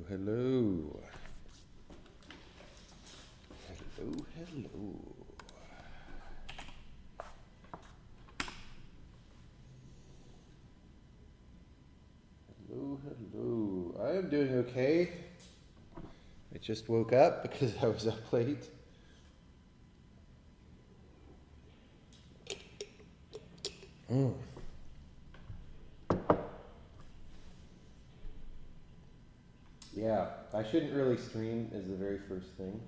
Hello. Hello, hello. Hello, hello. I am doing okay. I just woke up because I was up late. Yeah, I shouldn't really stream as the very first thing.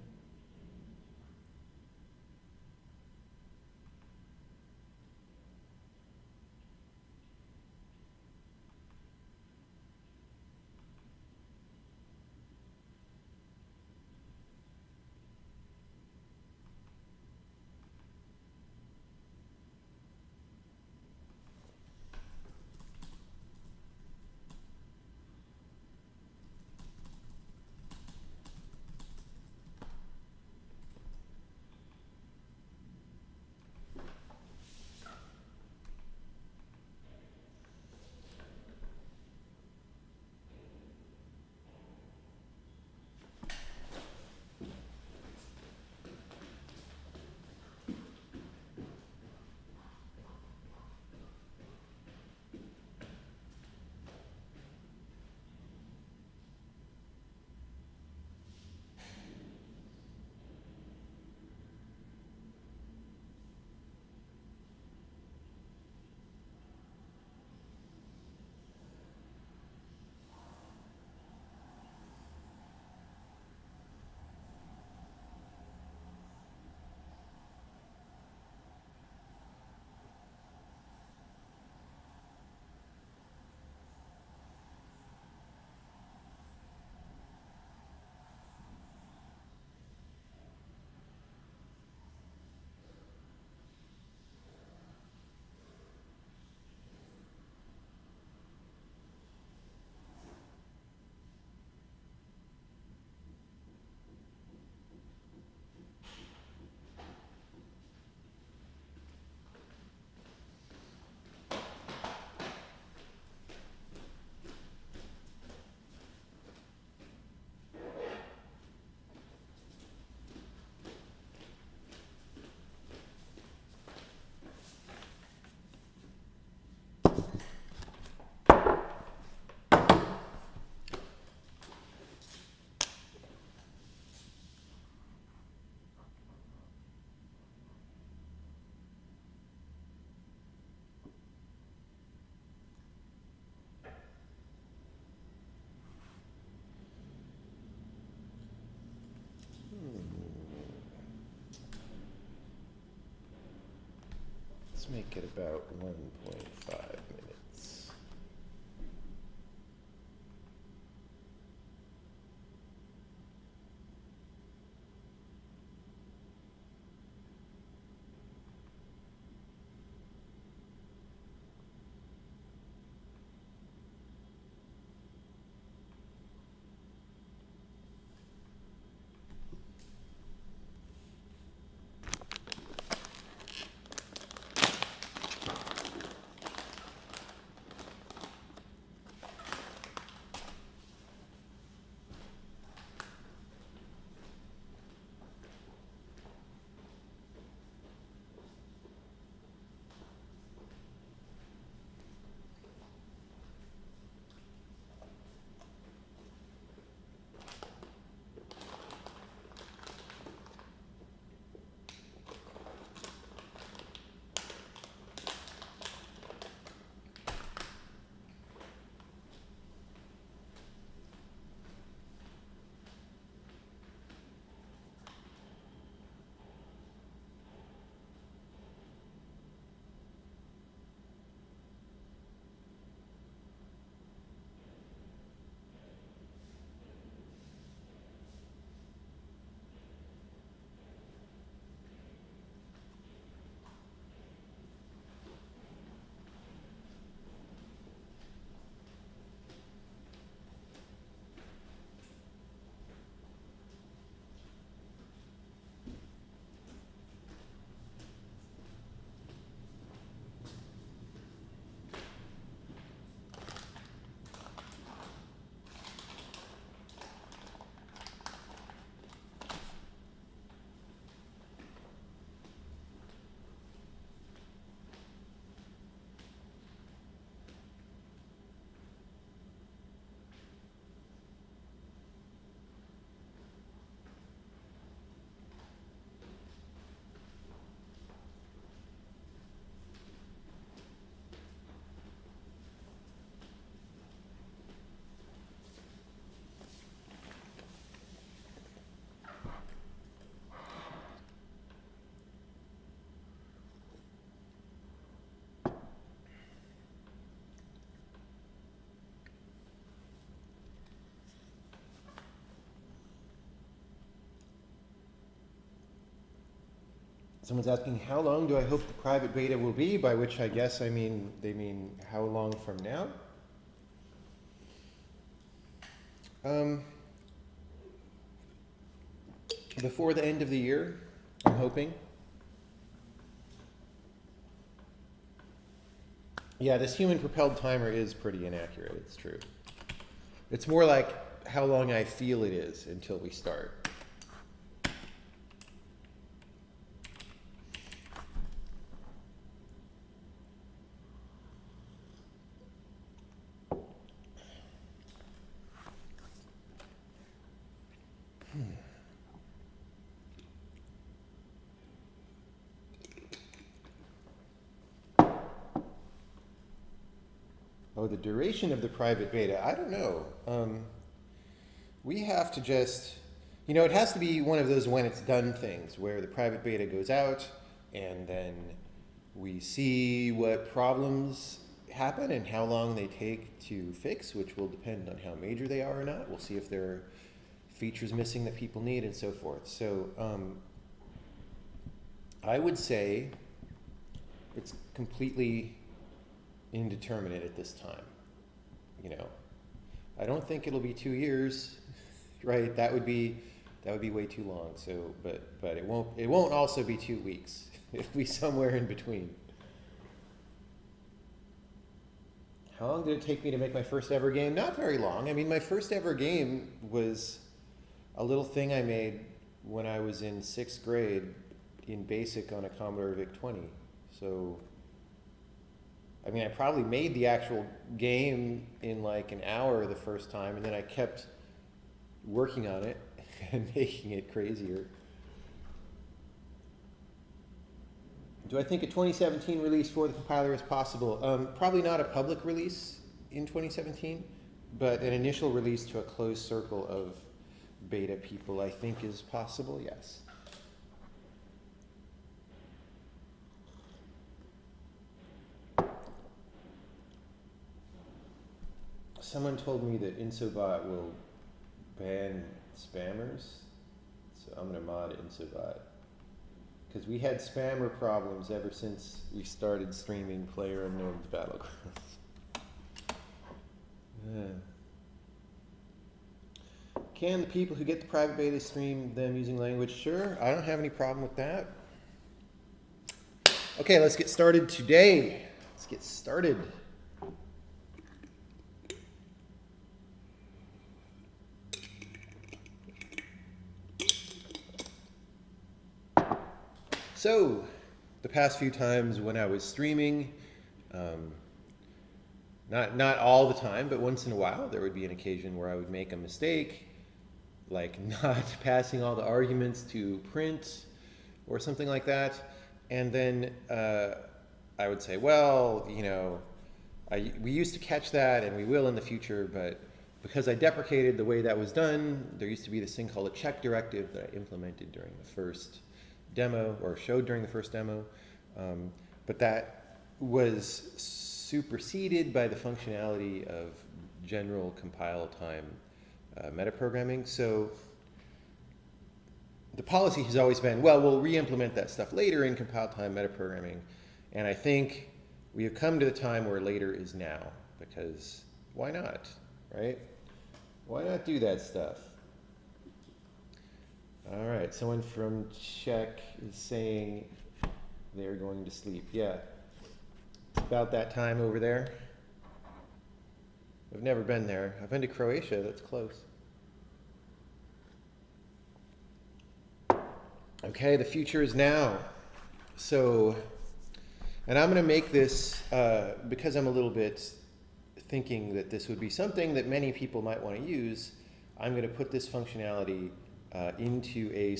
Let's make it about 1.5 minutes. Someone's asking, how long do I hope the private beta will be? By which I guess they mean how long from now? Before the end of the year, I'm hoping. Yeah, this human-propelled timer is pretty inaccurate, it's true. It's more like how long I feel it is until we start. Oh, the duration of the private beta, I don't know. We have to just, it has to be one of those when it's done things where the private beta goes out and then we see what problems happen and how long they take to fix, which will depend on how major they are or not. We'll see if there are features missing that people need and so forth. So I would say it's completely indeterminate at this time. I don't think it'll be 2 years, right? That would be way too long. So, but it won't also be 2 weeks. It'll be somewhere in between. How long did it take me to make my first ever game? Not very long. I mean, my first ever game was a little thing I made when I was in 6th grade in BASIC on a Commodore VIC-20. So, I mean, I probably made the actual game in like an hour the first time, and then I kept working on it and making it crazier. Do I think a 2017 release for the compiler is possible? Probably not a public release in 2017, but an initial release to a closed circle of beta people I think is possible, yes. Someone told me that Insobot will ban spammers, so I'm going to mod Insobot. Because we had spammer problems ever since we started streaming PlayerUnknown's Battlegrounds. Can the people who get the private beta stream them using language? Sure, I don't have any problem with that. Okay, let's get started today. Let's get started. So, the past few times when I was streaming, not all the time, but once in a while, there would be an occasion where I would make a mistake, like not passing all the arguments to print or something like that. And then I would say, well, we used to catch that and we will in the future, but because I deprecated the way that was done, there used to be this thing called a check directive that I implemented during the first demo, or showed during the first demo, but that was superseded by the functionality of general compile time metaprogramming. So the policy has always been, well, we'll re-implement that stuff later in compile time metaprogramming, and I think we have come to the time where later is now, because why not, right? Why not do that stuff? All right, someone from Czech is saying they're going to sleep. Yeah, it's about that time over there. I've never been there. I've been to Croatia, that's close. Okay, the future is now. So, and I'm going to make this, because I'm a little bit thinking that this would be something that many people might want to use, I'm going to put this functionality into the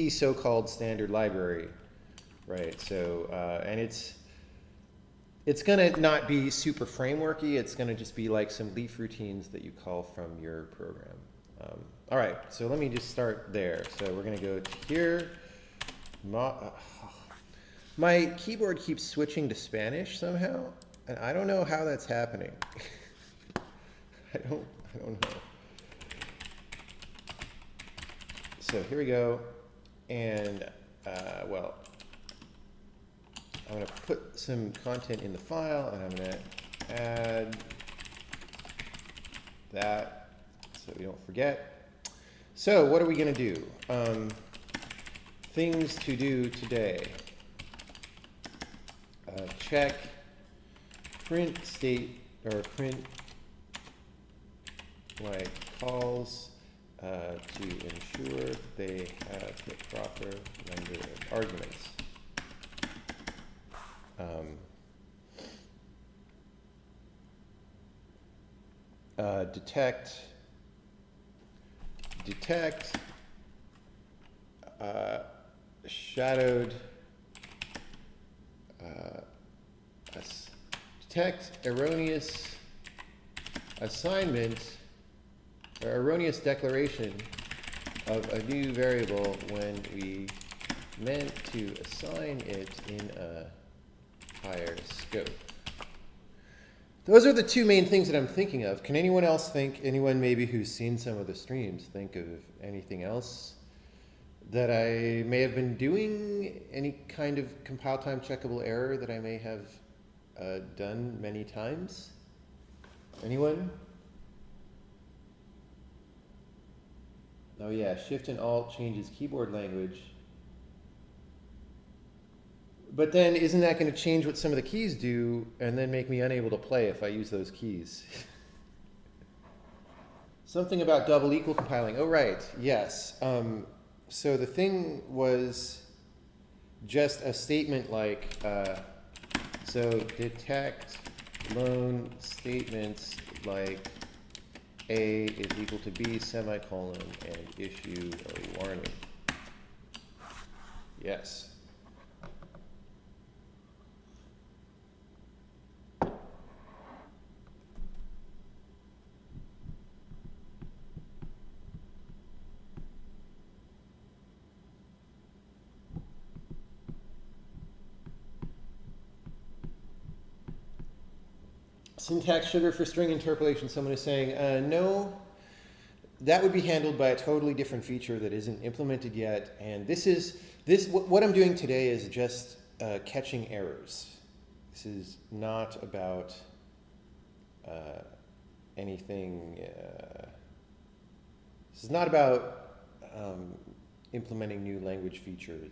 so-called standard library, right? So, and it's going to not be super frameworky. It's going to just be like some leaf routines that you call from your program. All right, so let me just start there. So we're going to go to here. My keyboard keeps switching to Spanish somehow, and I don't know how that's happening. I don't know. So here we go, And, well, I'm going to put some content in the file, and I'm going to add that so we don't forget. So what are we going to do? Things to do today. Check print state, or print like calls to ensure they have the proper number of arguments. Detect shadowed detect erroneous assignment or erroneous declaration of a new variable when we meant to assign it in a higher scope. Those are the two main things that I'm thinking of. Can anyone else think, anyone maybe who's seen some of the streams, think of anything else that I may have been doing? Any kind of compile time checkable error that I may have done many times? Anyone? Oh yeah, Shift and Alt changes keyboard language. But then isn't that going to change what some of the keys do and then make me unable to play if I use those keys? Something about double equal compiling. Oh, right. Yes. So the thing was just a statement like, so detect lone statements like A is equal to B semicolon and issue a warning. Yes. Syntax sugar for string interpolation. Someone is saying, no, that would be handled by a totally different feature that isn't implemented yet. And what I'm doing today is just catching errors. This is not about anything. This is not about implementing new language features.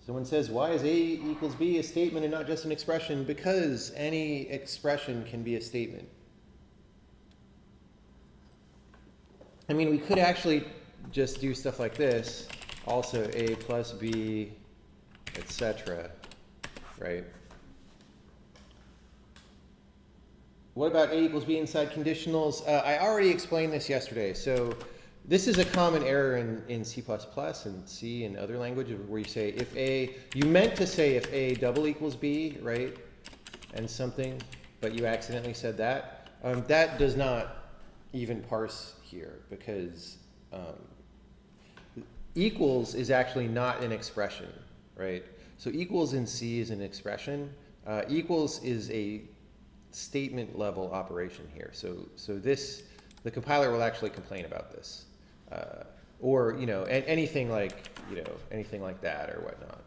Someone says, why is A equals B a statement and not just an expression? Because any expression can be a statement. I mean, we could actually just do stuff like this. Also, A plus B, etc. Right? What about A equals B inside conditionals? I already explained this yesterday. So this is a common error in C++ and C and other languages where you say if A, you meant to say if A double equals B, right? And something, but you accidentally said that. That does not even parse here because equals is actually not an expression, right? So equals in C is an expression. Equals is a statement level operation here. So the compiler will actually complain about this. Or, anything like, anything like that or whatnot.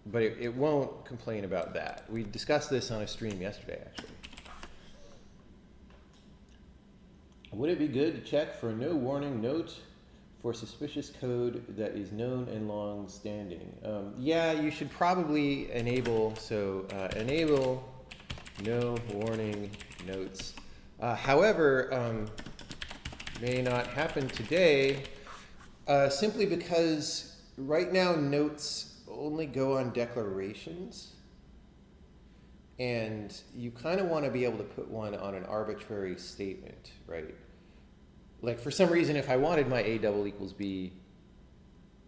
But it won't complain about that. We discussed this on a stream yesterday, actually. Would it be good to check for a no warning note for suspicious code that is known and long standing? Yeah, you should probably enable, enable no warning notes. However, may not happen today simply because right now notes only go on declarations. And you kind of want to be able to put one on an arbitrary statement, right? Like for some reason, if I wanted my A double equals B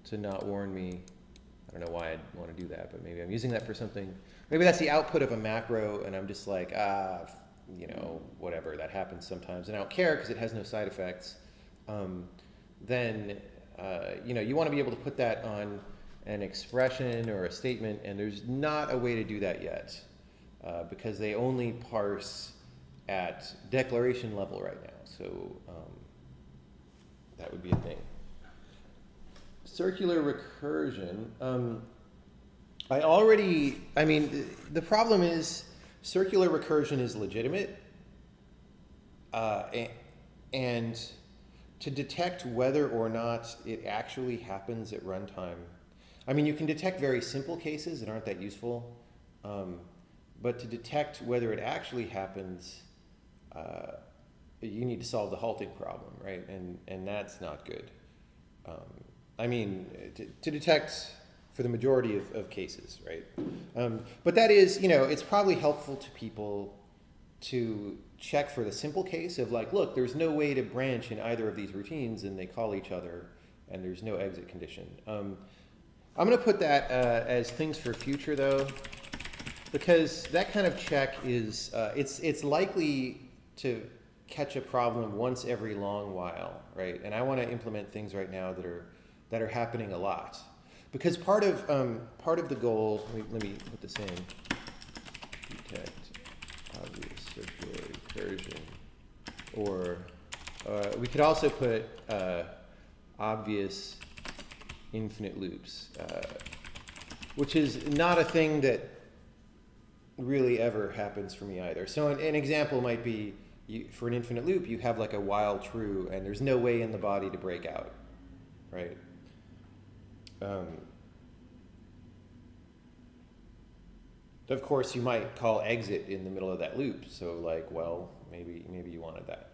to not warn me, I don't know why I'd want to do that, but maybe I'm using that for something. Maybe that's the output of a macro and I'm just like, whatever, that happens sometimes. And I don't care because it has no side effects. Then, you want to be able to put that on an expression or a statement, and there's not a way to do that yet because they only parse at declaration level right now. So That would be a thing. Circular recursion. The problem is circular recursion is legitimate, and to detect whether or not it actually happens at runtime. I mean, you can detect very simple cases that aren't that useful, but to detect whether it actually happens, you need to solve the halting problem, right? And that's not good. To detect for the majority of cases, right? But that is, it's probably helpful to people to check for the simple case of like, look, there's no way to branch in either of these routines and they call each other and there's no exit condition. I'm going to put that as things for future though, because that kind of check is, it's likely to catch a problem once every long while, right? And I want to implement things right now that are happening a lot. Because part of the goal, let me put this in, detect obvious circular recursion, or we could also put obvious infinite loops, which is not a thing that really ever happens for me either. So an example might be, for an infinite loop, you have like a while true, and there's no way in the body to break out, right? Of course, you might call exit in the middle of that loop. So like, well, maybe you wanted that.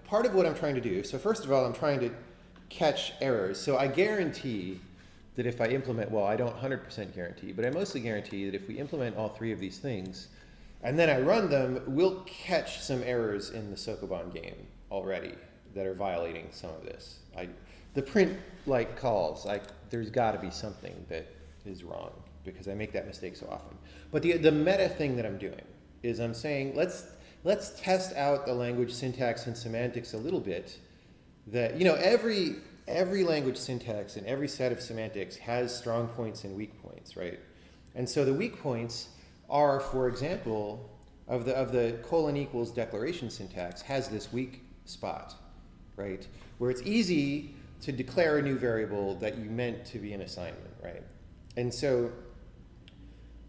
Part of what I'm trying to do, so first of all, I'm trying to catch errors. So I guarantee that if I implement, well, I don't 100% guarantee, but I mostly guarantee that if we implement all three of these things, and then I run them, we'll catch some errors in the Sokoban game already that are violating some of this. The print calls, there's got to be something that is wrong because I make that mistake so often. But the meta thing that I'm doing is I'm saying let's test out the language syntax and semantics a little bit. That every language syntax and every set of semantics has strong points and weak points, right? And so the weak points are, for example, of the colon equals declaration syntax has this weak spot, right? Where it's easy to declare a new variable that you meant to be an assignment, right? And so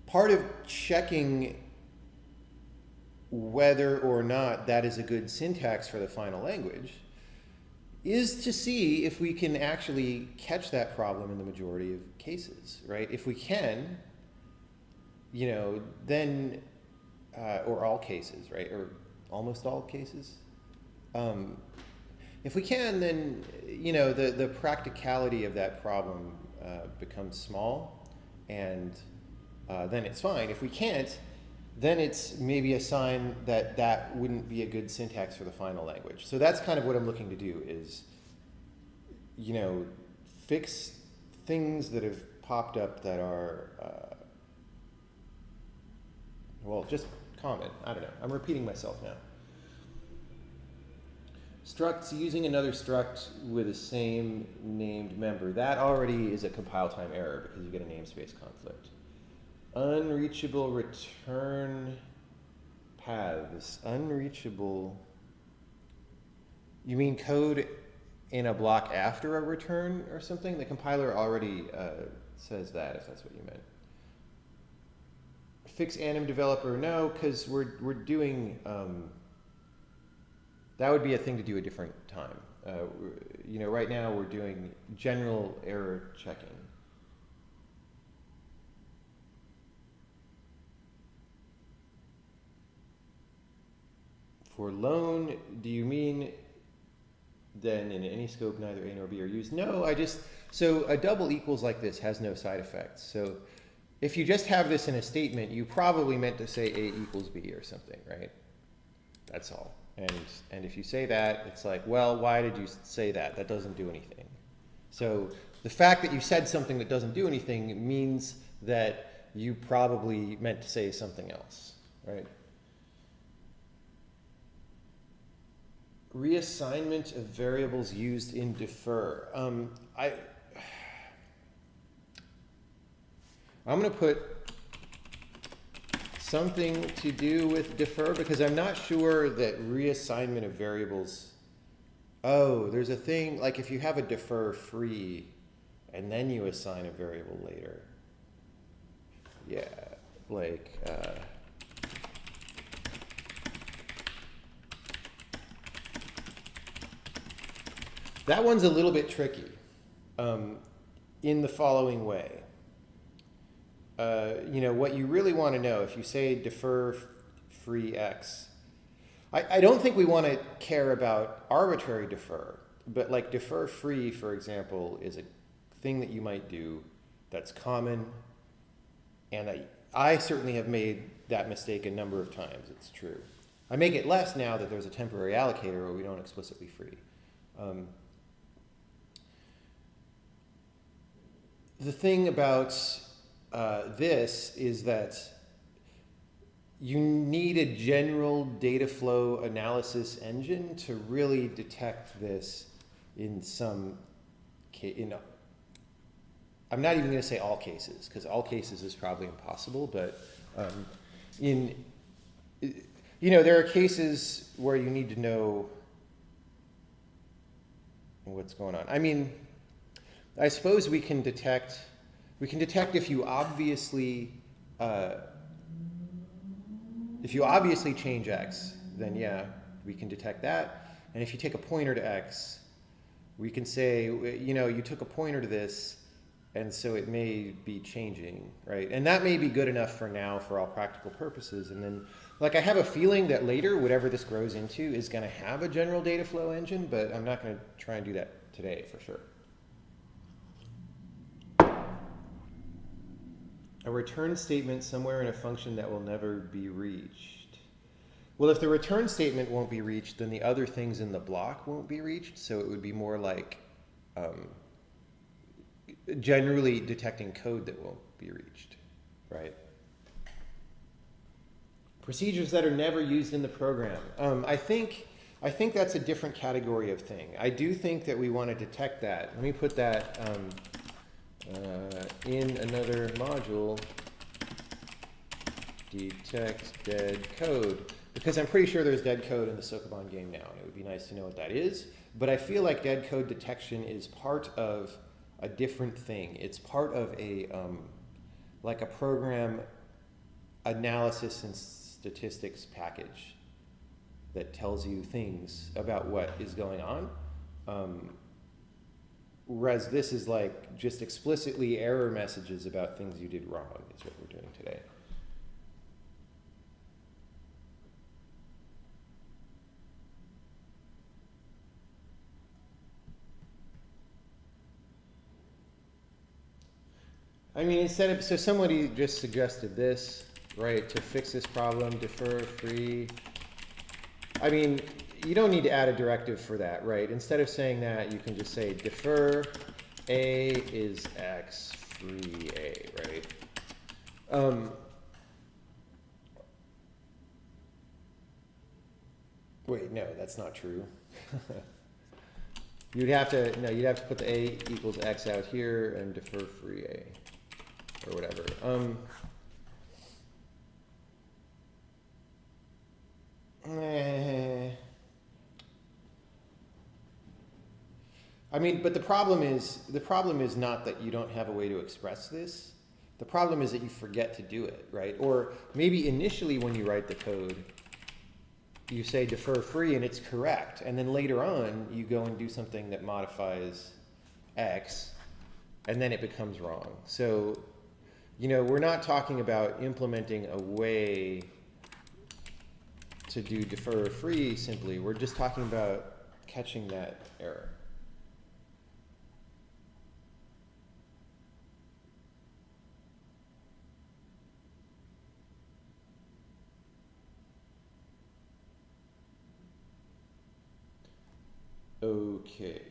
part of checking whether or not that is a good syntax for the final language is to see if we can actually catch that problem in the majority of cases, right? If we can, then, or all cases, right? Or almost all cases. If we can, then, the practicality of that problem becomes small, and then it's fine. If we can't, then it's maybe a sign that that wouldn't be a good syntax for the final language. So that's kind of what I'm looking to do is, fix things that have popped up that are, just common. I don't know. I'm repeating myself now. Structs using another struct with the same named member. That already is a compile time error because you get a namespace conflict. Unreachable return paths. Unreachable. You mean code in a block after a return or something? The compiler already says that, if that's what you meant. Fix anim developer. No, because we're doing... that would be a thing to do a different time. Right now we're doing general error checking. For loan, do you mean then in any scope neither A nor B are used? No, so a double equals like this has no side effects. So if you just have this in a statement, you probably meant to say A equals B or something, right? That's all. And if you say that, it's like, well, why did you say that? That doesn't do anything. So the fact that you said something that doesn't do anything means that you probably meant to say something else, right? Reassignment of variables used in defer. I'm going to put something to do with defer? Because I'm not sure that reassignment of variables. Oh, there's a thing, like if you have a defer free and then you assign a variable later. Yeah, like, that one's a little bit tricky in the following way. You know, what you really want to know, if you say defer free x, I don't think we want to care about arbitrary defer, but like defer free, for example, is a thing that you might do that's common, and I certainly have made that mistake a number of times, it's true. I make it less now that there's a temporary allocator where we don't explicitly free. The thing about this is that you need a general data flow analysis engine to really detect this in some case. I'm not even going to say all cases, because all cases is probably impossible, but there are cases where you need to know what's going on. I mean, I suppose we can detect if you obviously change x, then yeah, we can detect that. And if you take a pointer to x, we can say, you took a pointer to this, and so it may be changing, right? And that may be good enough for now for all practical purposes. And then, like, I have a feeling that later, whatever this grows into is going to have a general data flow engine, but I'm not going to try and do that today for sure. A return statement somewhere in a function that will never be reached. Well, if the return statement won't be reached, then the other things in the block won't be reached. So it would be more like generally detecting code that won't be reached, right? Procedures that are never used in the program. I think that's a different category of thing. I do think that we want to detect that. Let me put that in another module, detect dead code, because I'm pretty sure there's dead code in the Sokoban game now, and it would be nice to know what that is. But I feel like dead code detection is part of a different thing. It's part of a like a program analysis and statistics package that tells you things about what is going on. Whereas this is like just explicitly error messages about things you did wrong is what we're doing today. I mean, so somebody just suggested this, right, to fix this problem, defer free. I mean, you don't need to add a directive for that, right? Instead of saying that, you can just say defer a is x, free a, right? Wait, no, that's not true. You'd have to put the a equals x out here and defer free a, or whatever. I mean, but the problem is not that you don't have a way to express this. The problem is that you forget to do it, right? Or maybe initially when you write the code, you say defer free and it's correct. And then later on, you go and do something that modifies x, and then it becomes wrong. So, we're not talking about implementing a way to do defer free simply. We're just talking about catching that error. Okay.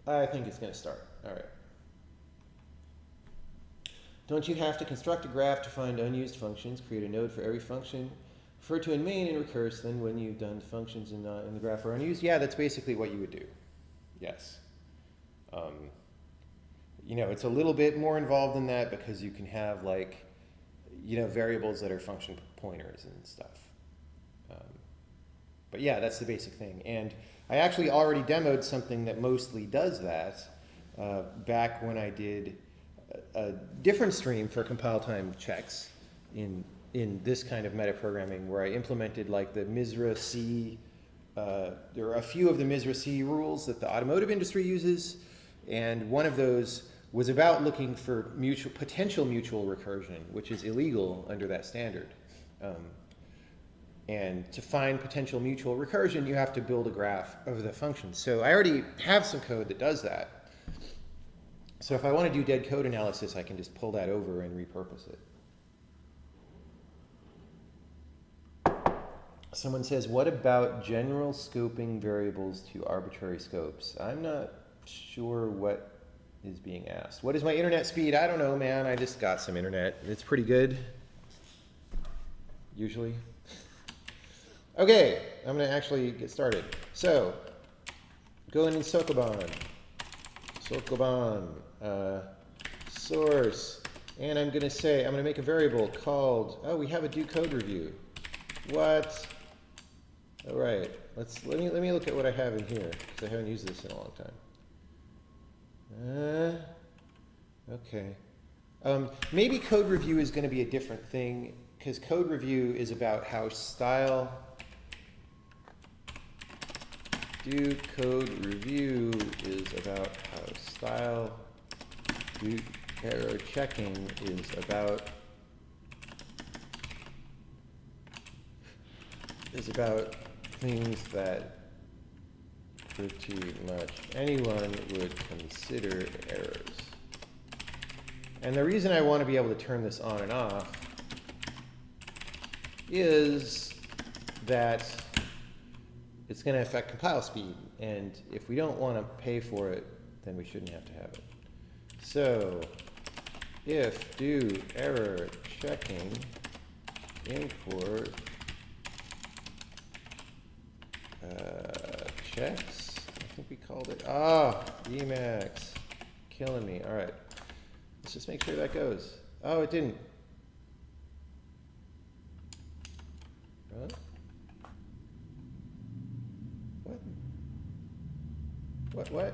I think it's going to start. All right. Don't you have to construct a graph to find unused functions, create a node for every function, refer to in main and recurse, then when you've done functions in the graph are unused? Yeah, that's basically what you would do. Yes. It's a little bit more involved than that because you can have like, variables that are function pointers and stuff. But yeah, that's the basic thing. And I actually already demoed something that mostly does that back when I did a different stream for compile time checks in this kind of metaprogramming where I implemented like the MISRA C. There are a few of the MISRA C rules that the automotive industry uses, and one of those was about looking for potential mutual recursion, which is illegal under that standard. And to find potential mutual recursion, you have to build a graph of the functions. So I already have some code that does that. So if I want to do dead code analysis, I can just pull that over and repurpose it. Someone says, what about general scoping variables to arbitrary scopes? I'm not sure what is being asked. What is my internet speed? I don't know, man. I just got some internet. It's pretty good, usually. Okay, I'm going to actually get started. So, go in Sokoban, source, and I'm going to make a variable called, we have a do code review. What? All right, let me look at what I have in here because I haven't used this in a long time. Okay. Maybe code review is going to be a different thing because code review is about how style. Do code review is about how style. Do error checking is about things that pretty much anyone would consider errors. And the reason I want to be able to turn this on and off is that it's going to affect compile speed. And if we don't want to pay for it, then we shouldn't have to have it. So if do error checking import checks, I think we called it. Emacs, killing me. All right, let's just make sure that goes. Oh, it didn't. Huh? What?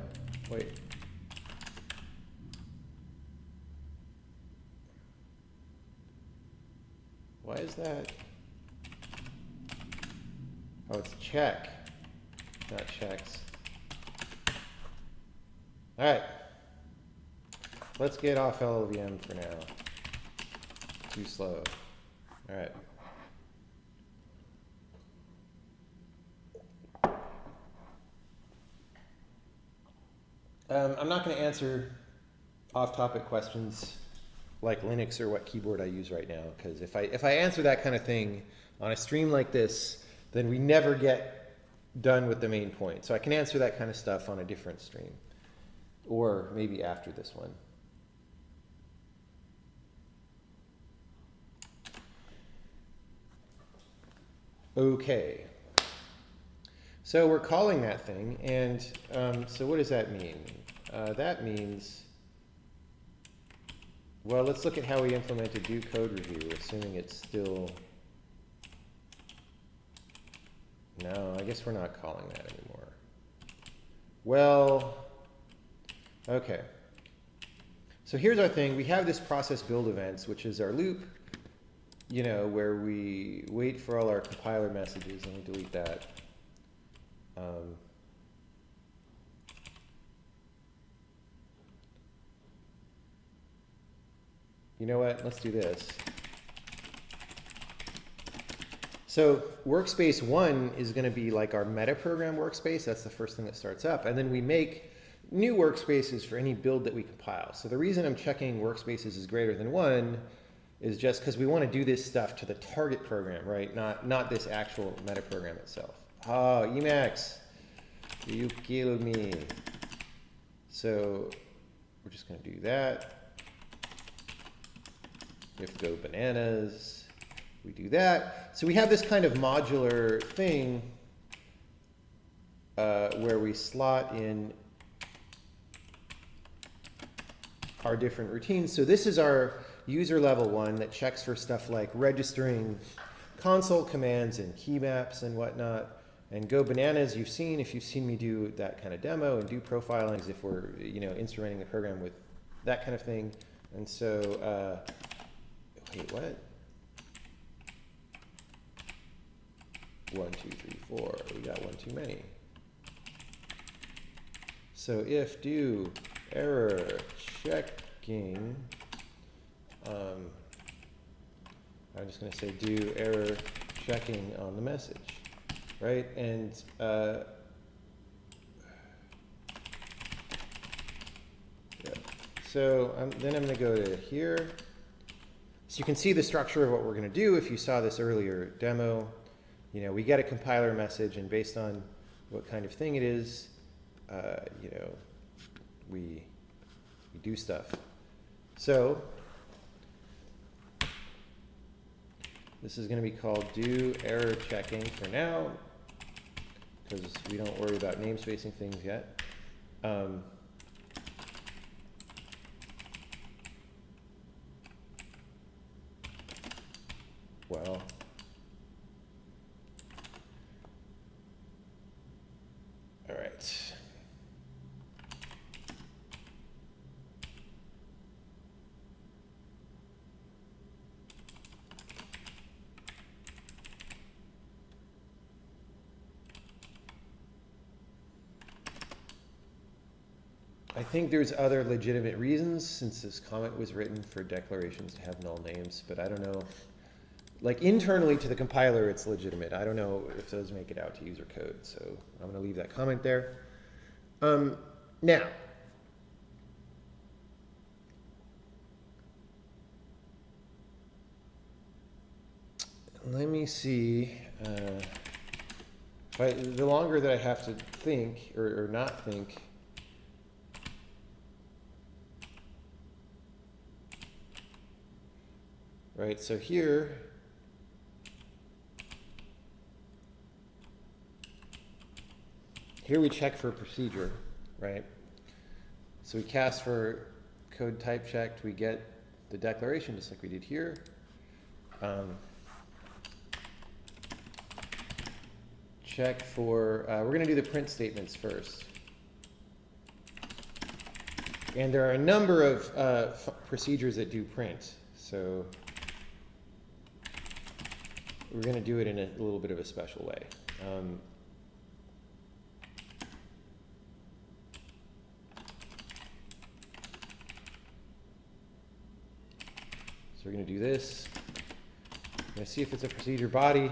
Wait. Why is that? Oh, it's check, not checks. All right. Let's get off LLVM for now. Too slow. All right. I'm not going to answer off-topic questions like Linux or what keyboard I use right now, because if I answer that kind of thing on a stream like this, then we never get done with the main point. So I can answer that kind of stuff on a different stream, or maybe after this one. Okay. So we're calling that thing, and so what does that mean? That means, well, let's look at how we implemented do code review, assuming it's still, no, I guess we're not calling that anymore. Well, okay. So here's our thing. We have this process build events, which is our loop, where we wait for all our compiler messages. Let me delete that. You know what? Let's do this. So workspace 1 is going to be like our metaprogram workspace. That's the first thing that starts up. And then we make new workspaces for any build that we compile. So the reason I'm checking workspaces is greater than 1 is just because we want to do this stuff to the target program, right? Not this actual metaprogram itself. Oh, Emacs, you kill me. So we're just going to do that. We have to go bananas. We do that. So we have this kind of modular thing where we slot in our different routines. So this is our user level one that checks for stuff like registering console commands and key maps and whatnot. And Go Bananas, you've seen, if you've seen me do that kind of demo, and do profiling if we're, instrumenting the program with that kind of thing. And so, wait, what? 1, 2, 3, 4. We got one too many. So if do error checking, I'm just going to say do error checking on the message, right? And yeah. So then I'm going to go to here. So you can see the structure of what we're going to do. If you saw this earlier demo, we get a compiler message, and based on what kind of thing it is, we do stuff. So this is going to be called do error checking for now, because we don't worry about namespacing things yet. Well, all right. I think there's other legitimate reasons, since this comment was written for declarations to have null names, but I don't know. Like internally to the compiler, it's legitimate. I don't know if those make it out to user code, so I'm going to leave that comment there. Now, let me see. The longer that I have to think or not think, right? So here, we check for procedure, right? So we cast for code type checked, we get the declaration just like we did here. Check for, we're going to do the print statements first. And there are a number of procedures that do print. So we're going to do it in a little bit of a special way. So we're going to do this. I'm going to see if it's a procedure body.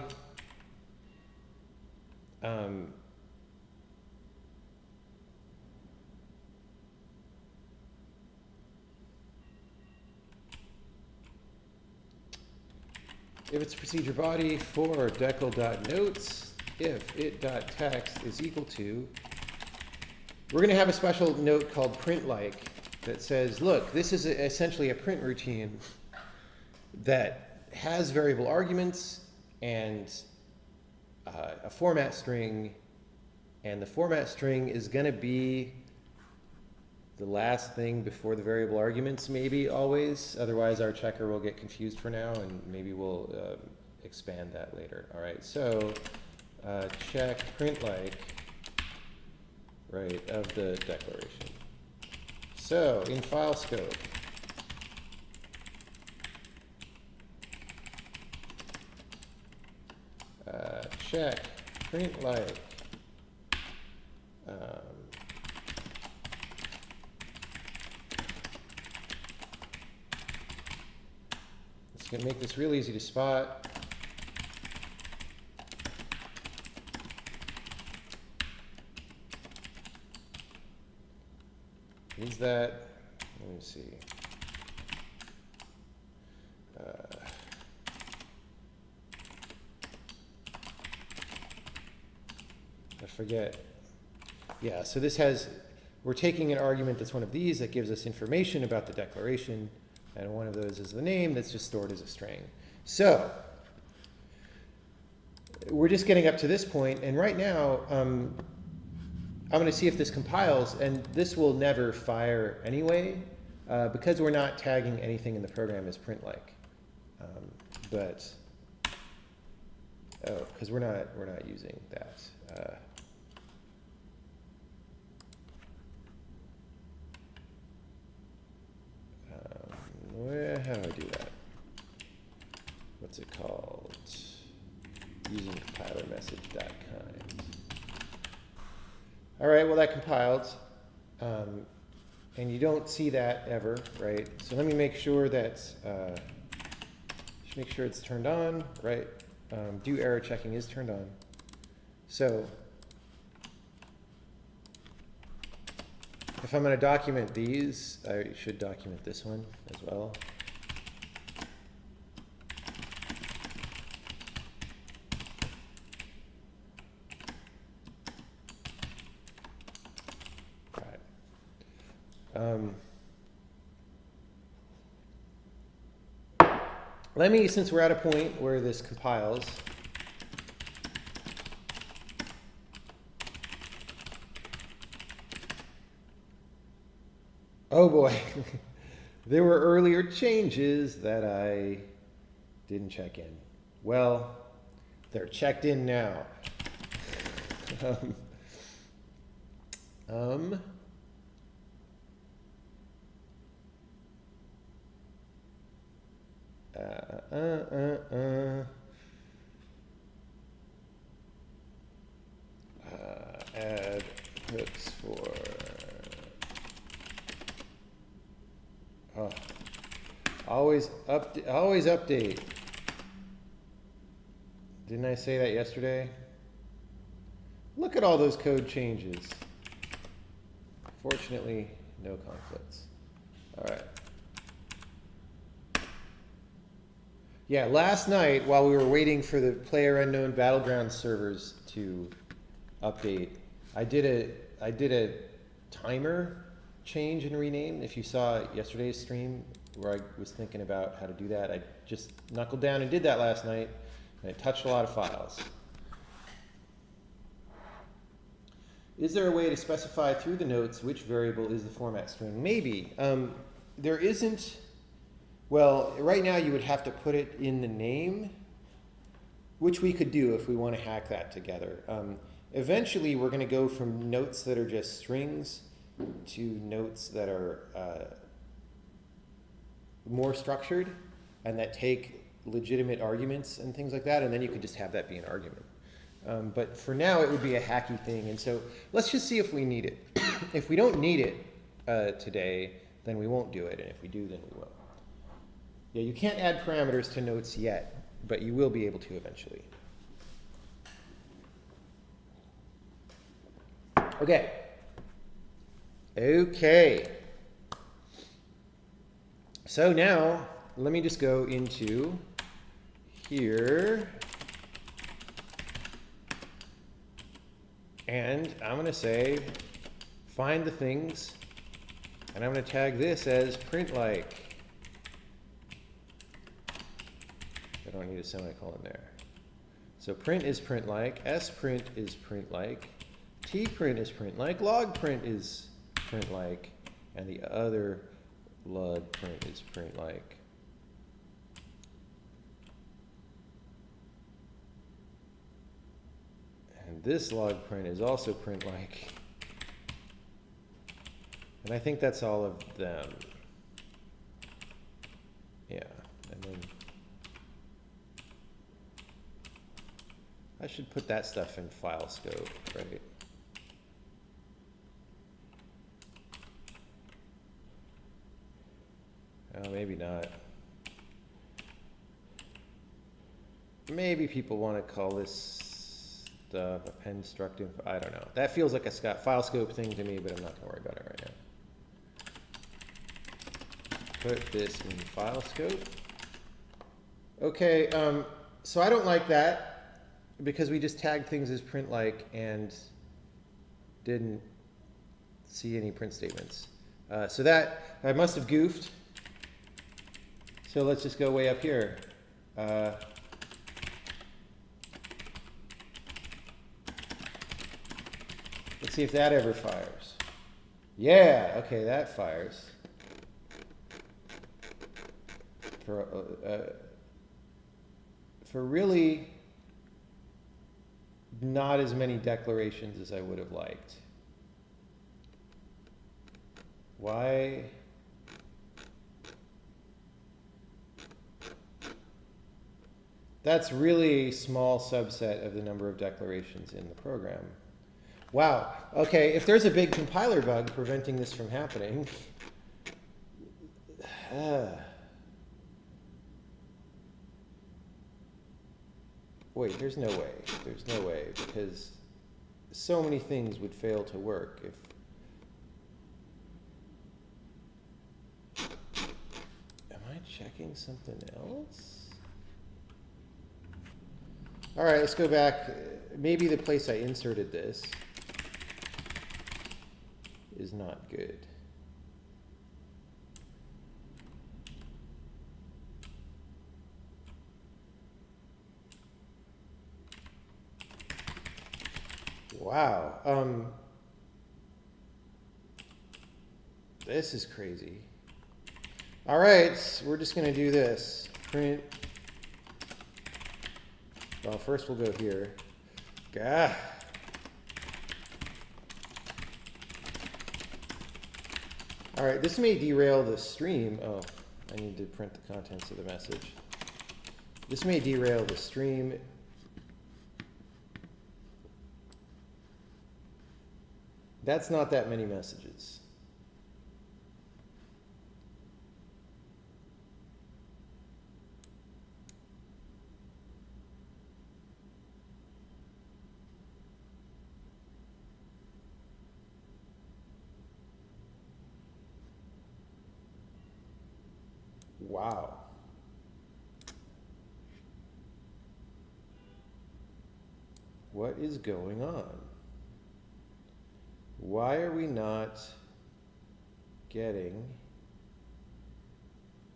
If it's procedure body for decl.notes, if it.text is equal to, we're going to have a special note called print-like that says, look, this is essentially a print routine that has variable arguments and a format string, and the format string is going to be the last thing before the variable arguments, maybe always. Otherwise, our checker will get confused for now, and maybe we'll expand that later. All right, so check print-like, right, of the declaration. So in file scope, check print-like it's going to make this real easy to spot. Is that, let me see. I forget. Yeah, so this has, we're taking an argument that's one of these that gives us information about the declaration, and one of those is the name that's just stored as a string. So we're just getting up to this point, and right now I'm going to see if this compiles, and this will never fire anyway. because we're not tagging anything in the program as print like. Because we're not using that. How do I do that? What's it called? Using compiler message dot kind. All right, well that compiled, and you don't see that ever, right? So let me make sure that make sure it's turned on, right? Do error checking is turned on. So if I'm going to document these, I should document this one as well. Let me, since we're at a point where this compiles, oh boy, there were earlier changes that I didn't check in. Well, they're checked in now. Add hooks for always update. Didn't I say that yesterday? Look at all those code changes. Fortunately, no conflicts. All right. Yeah, last night while we were waiting for the PlayerUnknown Battlegrounds servers to update, I did a timer change and rename. If you saw yesterday's stream where I was thinking about how to do that, I just knuckled down and did that last night, and it touched a lot of files. Is there a way to specify through the notes which variable is the format string? Maybe. There isn't. Well, right now you would have to put it in the name, which we could do if we want to hack that together. Eventually, we're going to go from notes that are just strings to notes that are more structured and that take legitimate arguments and things like that, and then you could just have that be an argument. But for now, it would be a hacky thing, and so let's just see if we need it. If we don't need it today, then we won't do it, and if we do, then we will. Yeah, you can't add parameters to notes yet, but you will be able to eventually. Okay. Okay. So now, let me just go into here. And I'm going to say, find the things, and I'm going to tag this as print like. I don't need a semicolon there. So print is print like, sprint is print like, tprint is print like, log print is print like, and the other lug print is print like. And this log print is also print like. And I think that's all of them. Yeah, and then I should put that stuff in file scope, right? Oh, maybe not. Maybe people want to call this stuff append struct info. I don't know. That feels like a file scope thing to me, but I'm not going to worry about it right now. Put this in file scope. Okay, so I don't like that because we just tagged things as print like and didn't see any print statements. So that I must have goofed. So let's just go way up here. Let's see if that ever fires. Yeah, okay, that fires. for really not as many declarations as I would have liked. Why? That's really a small subset of the number of declarations in the program. Wow. Okay, if there's a big compiler bug preventing this from happening, wait, there's no way. There's no way, because so many things would fail to work if... Am I checking something else? All right, let's go back. Maybe the place I inserted this is not good. Wow. This is crazy. All right, we're just going to do this. Print. Well, first we'll go here. Gah. All right, this may derail the stream. Oh, I need to print the contents of the message. This may derail the stream. That's not that many messages. Wow. What is going on? Why are we not getting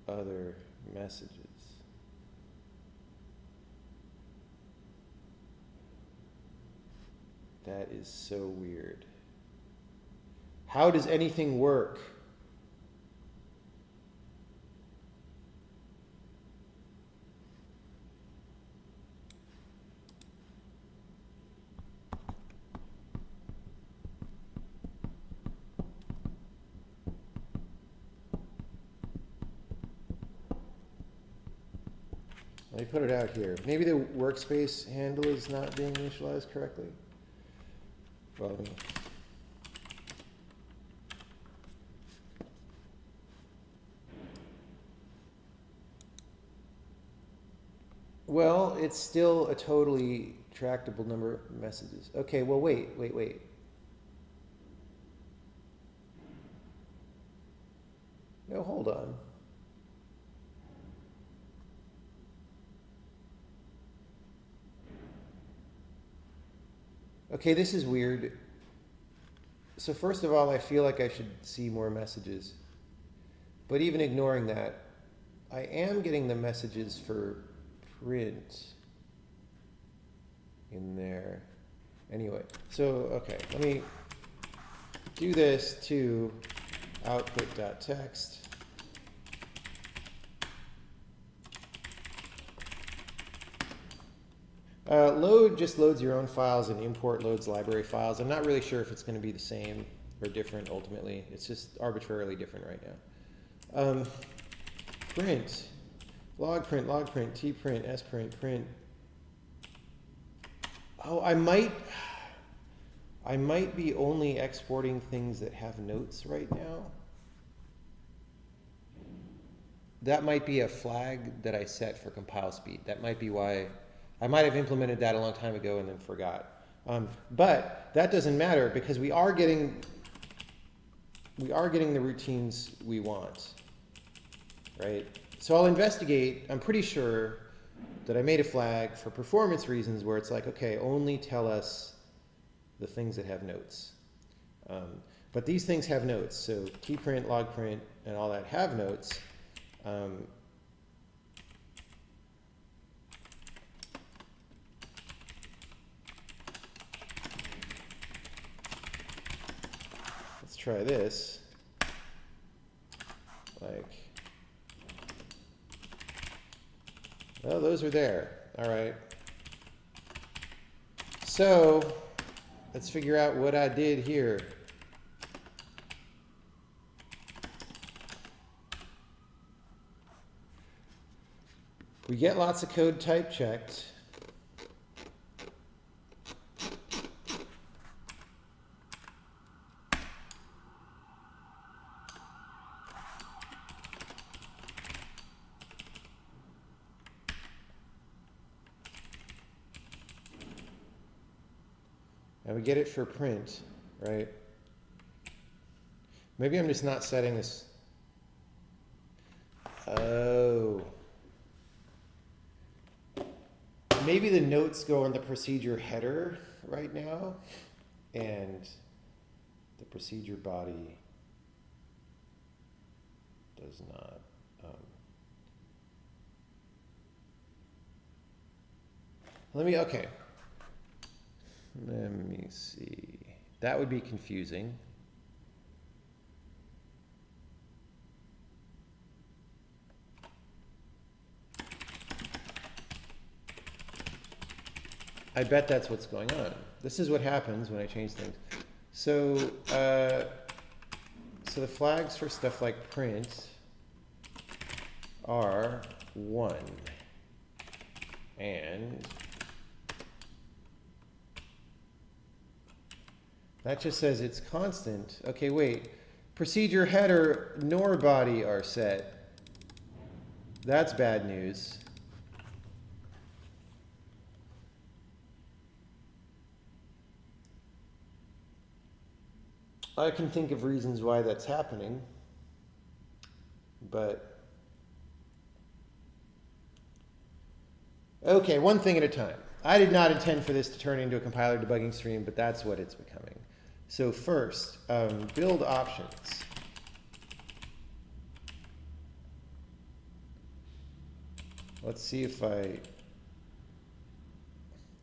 other messages? That is so weird. How does anything work? Let me put it out here. Maybe the workspace handle is not being initialized correctly. Well, it's still a totally tractable number of messages. Okay, well, wait. No, hold on. Okay, this is weird. So first of all, I feel like I should see more messages. But even ignoring that, I am getting the messages for print in there. Anyway, so, okay, let me do this to output.txt. Load just loads your own files, and import loads library files. I'm not really sure if it's going to be the same or different ultimately. It's just arbitrarily different right now. Print, log print, tprint, sprint, print. Oh, I might be only exporting things that have notes right now. That might be a flag that I set for compile speed. That might be why. I might have implemented that a long time ago and then forgot. But that doesn't matter because we are getting the routines we want, right? So I'll investigate. I'm pretty sure that I made a flag for performance reasons where it's like, okay, only tell us the things that have notes. But these things have notes. So tprint, logprint, and all that have notes. Try this, like, Oh, those are there. All right. So let's figure out what I did here. We get lots of code type checked. And we get it for print, right? Maybe I'm just not setting this. Oh. Maybe the notes go on the procedure header right now, and the procedure body does not. Okay. Let me see. That would be confusing. I bet that's what's going on. This is what happens when I change things. So, so the flags for stuff like print are 1 and that just says it's constant. Okay, wait. Procedure header nor body are set. That's bad news. I can think of reasons why that's happening, but okay, one thing at a time. I did not intend for this to turn into a compiler debugging stream, but that's what it's becoming. So first, build options. Let's see if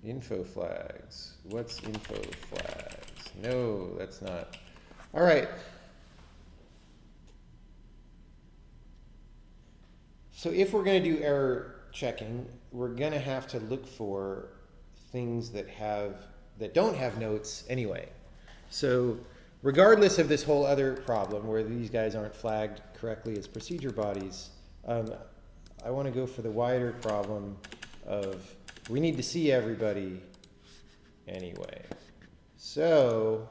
info flags. What's info flags? No, that's not. All right. So if we're going to do error checking, we're going to have to look for things that don't have notes anyway. So regardless of this whole other problem where these guys aren't flagged correctly as procedure bodies, I want to go for the wider problem of we need to see everybody anyway. So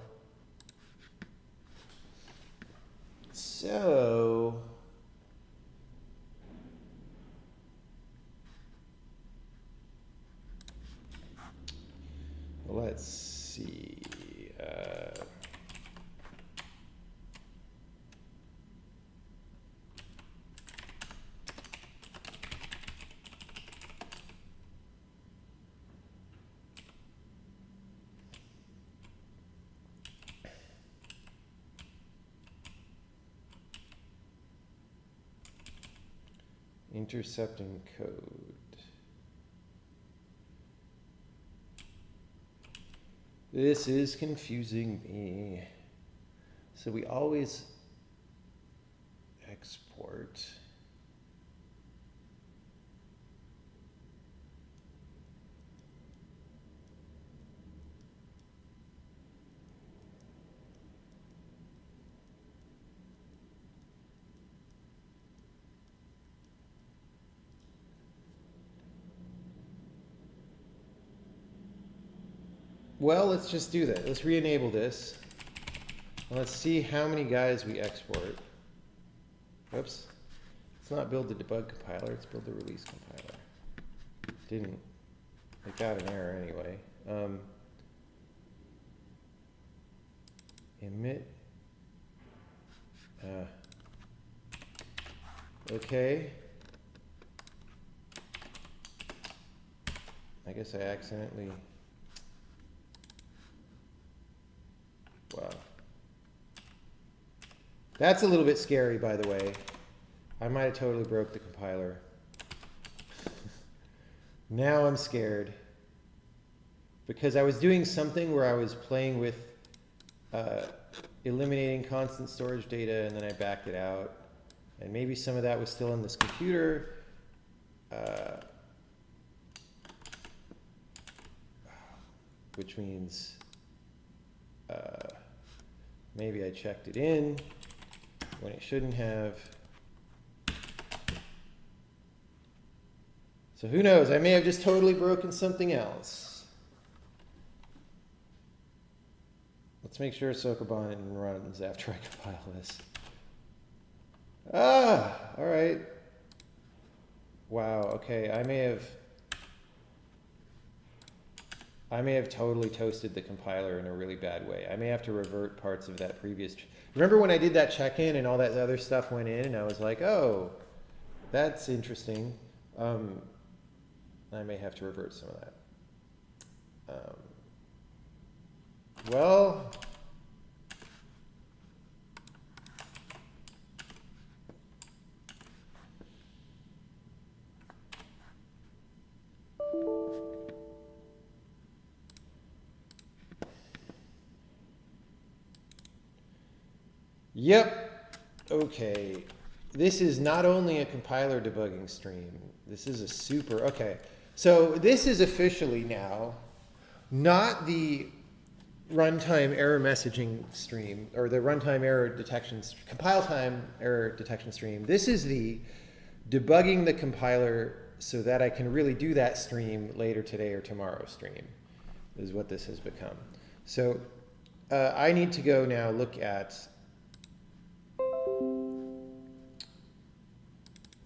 let's see. Intercepting code. This is confusing me. So we always export. Well, let's just do that. Let's re-enable this. Let's see how many guys we export. Oops. It's not build the debug compiler, it's build the release compiler. Didn't. It got an error anyway. Emit. Okay. I guess I accidentally. Wow. That's a little bit scary, by the way. I might have totally broke the compiler. Now I'm scared. Because I was doing something where I was playing with eliminating constant storage data, and then I backed it out. And maybe some of that was still on this computer. which means maybe I checked it in when it shouldn't have. So who knows? I may have just totally broken something else. Let's make sure Sokoban runs after I compile this. Ah, all right. Wow, okay, I may have totally toasted the compiler in a really bad way. I may have to revert parts of that previous. Remember when I did that check-in and all that other stuff went in and I was like, oh, that's interesting. I may have to revert some of that. Well, yep. Okay. This is not only a compiler debugging stream. This is a super, okay. So this is officially now not the runtime error messaging stream or the runtime error detection, compile time error detection stream. This is the debugging the compiler so that I can really do that stream later today or tomorrow stream is what this has become. So I need to go now look at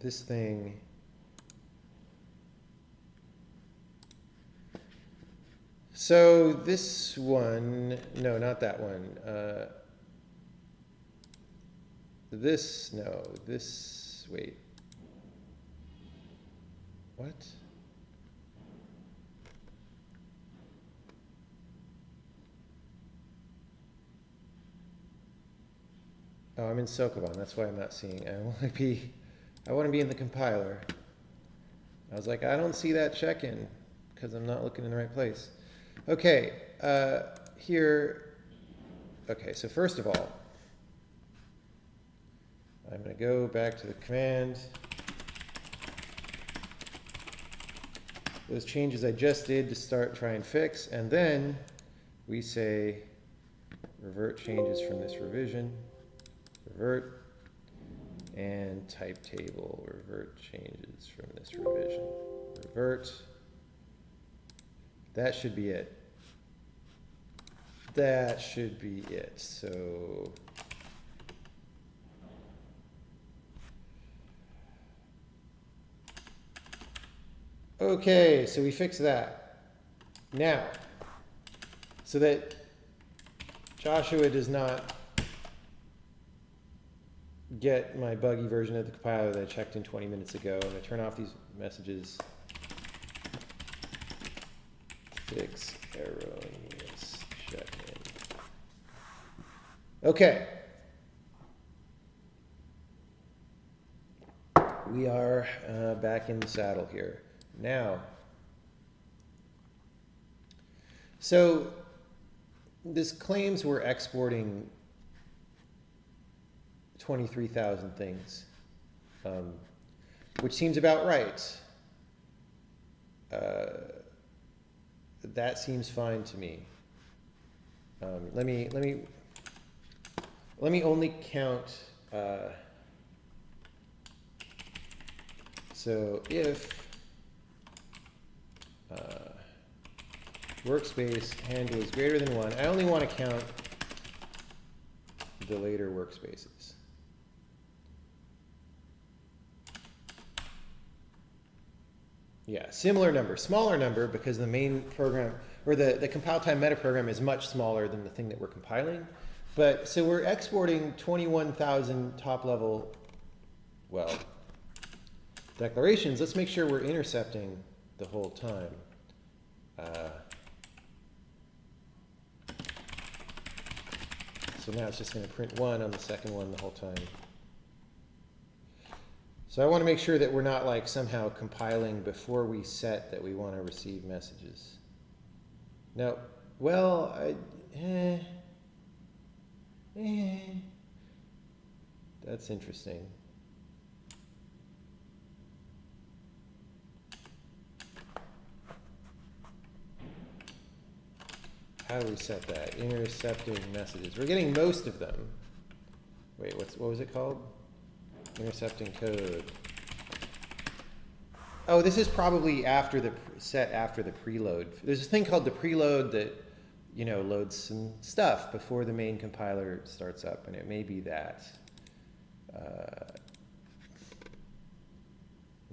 this thing. So this one, no, not that one. This, no, this, wait. What? Oh, I'm in Sokoban, that's why I'm not seeing. I want to be in the compiler. I was like, I don't see that check-in because I'm not looking in the right place. Okay, here, okay, so first of all, I'm going to go back to the command. Those changes I just did to start, try and fix, and then we say revert changes from this revision, revert, and type table, revert changes from this revision, revert. That should be it. That should be it. So okay, so we fixed that. Now, so that Joshua does not get my buggy version of the compiler that I checked in 20 minutes ago, I'm going to turn off these messages. Fix erroneous check-in. Okay. We are back in the saddle here. Now, so this claims we're exporting 23,000 things, which seems about right. That seems fine to me. Let me only count. So if workspace handle is greater than 1, I only want to count the later workspaces. Yeah, similar number, smaller number because the main program, or the compile time meta program is much smaller than the thing that we're compiling. But so we're exporting 21,000 top level, well, declarations. Let's make sure we're intercepting the whole time. So now it's just going to print 1 on the second one the whole time. So I want to make sure that we're not like somehow compiling before we set that we want to receive messages. Now, well, that's interesting. how do we set that? Intercepting messages. We're getting most of them. Wait, what was it called? Intercepting code. Oh, this is probably after the set after the preload. There's a thing called the preload that, you know, loads some stuff before the main compiler starts up, and it may be that.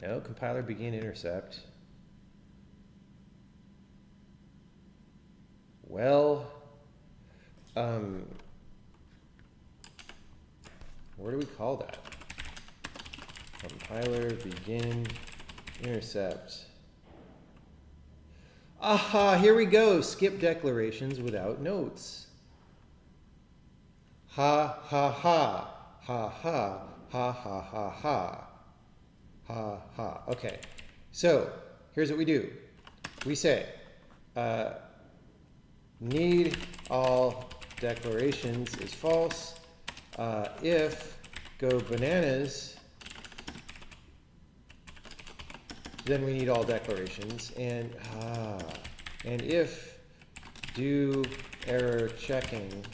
No, compiler begin intercept. Well, where do we call that? Compiler begin intercept. Aha, here we go. Skip declarations without notes. Ha, ha, ha. Ha, ha. Ha, ha, ha, ha. Ha, ha. Okay. So, here's what we do. We say, need all declarations is false. If go bananas, then we need all declarations. And if do error checking,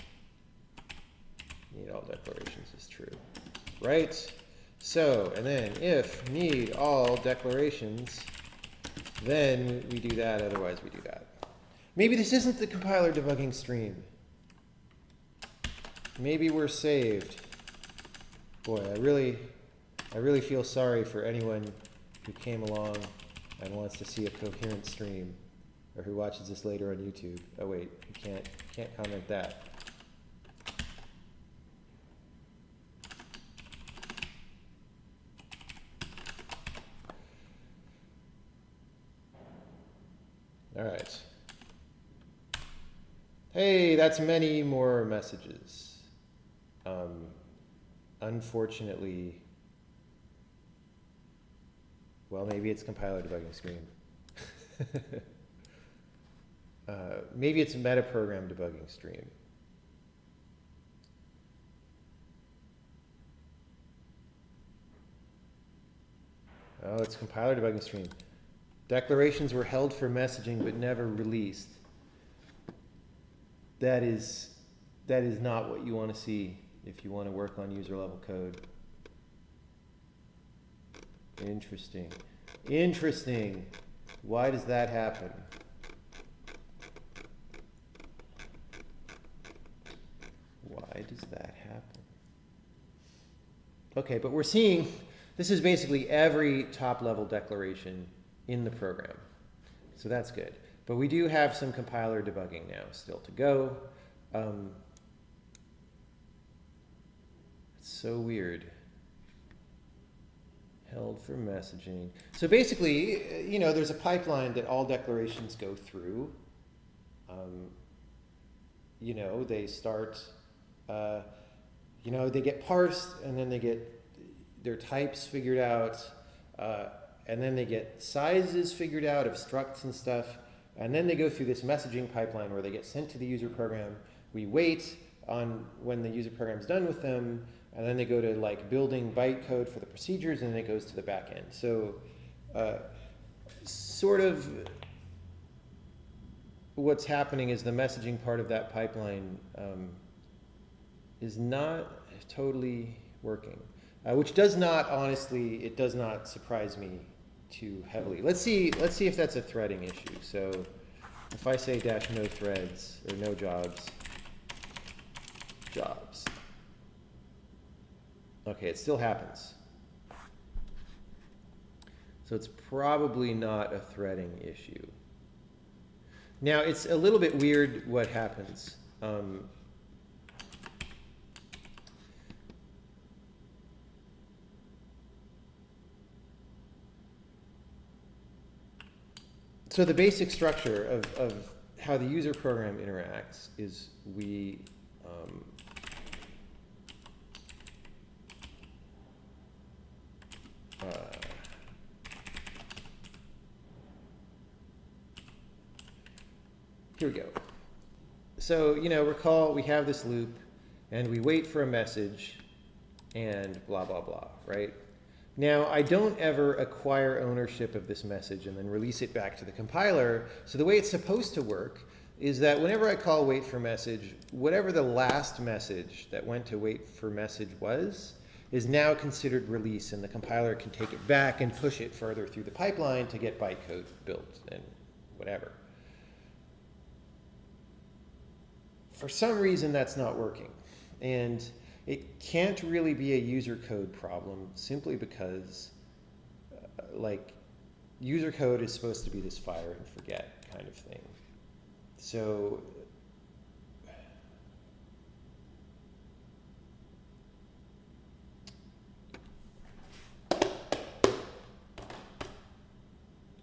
need all declarations is true, right? So, and then if need all declarations, then we do that, otherwise we do that. Maybe this isn't the compiler debugging stream. Maybe we're saved. Boy, I really feel sorry for anyone who came along and wants to see a coherent stream, or who watches this later on YouTube. Oh wait, you can't comment that. All right. Hey, that's many more messages. Unfortunately, well, maybe it's compiler debugging stream. Maybe it's metaprogram debugging stream. Oh, it's compiler debugging stream. Declarations were held for messaging but never released. That is not what you want to see if you want to work on user level code. Interesting. Interesting. Why does that happen? Why does that happen? Okay, but we're seeing this is basically every top level declaration in the program. So that's good. But we do have some compiler debugging now still to go. It's so weird. Held for messaging. So basically, you know, there's a pipeline that all declarations go through. You know, they start, you know, they get parsed, and then they get their types figured out, and then they get sizes figured out of structs and stuff, and then they go through this messaging pipeline where they get sent to the user program. We wait on when the user program's done with them, and then they go to like building bytecode for the procedures, and then it goes to the back end. So sort of what's happening is the messaging part of that pipeline is not totally working, which does not, honestly, it does not surprise me too heavily. Let's see if that's a threading issue. So if I say dash no threads or no jobs. Okay, it still happens. So it's probably not a threading issue. Now, it's a little bit weird what happens. So the basic structure of how the user program interacts is we here we go. So, you know, recall we have this loop and we wait for a message and blah, blah, blah, right? Now, I don't ever acquire ownership of this message and then release it back to the compiler. So the way it's supposed to work is that whenever I call wait for message, whatever the last message that went to wait for message was, is now considered release, and the compiler can take it back and push it further through the pipeline to get bytecode built and whatever. For some reason, that's not working. And it can't really be a user code problem simply because, like, user code is supposed to be this fire and forget kind of thing. So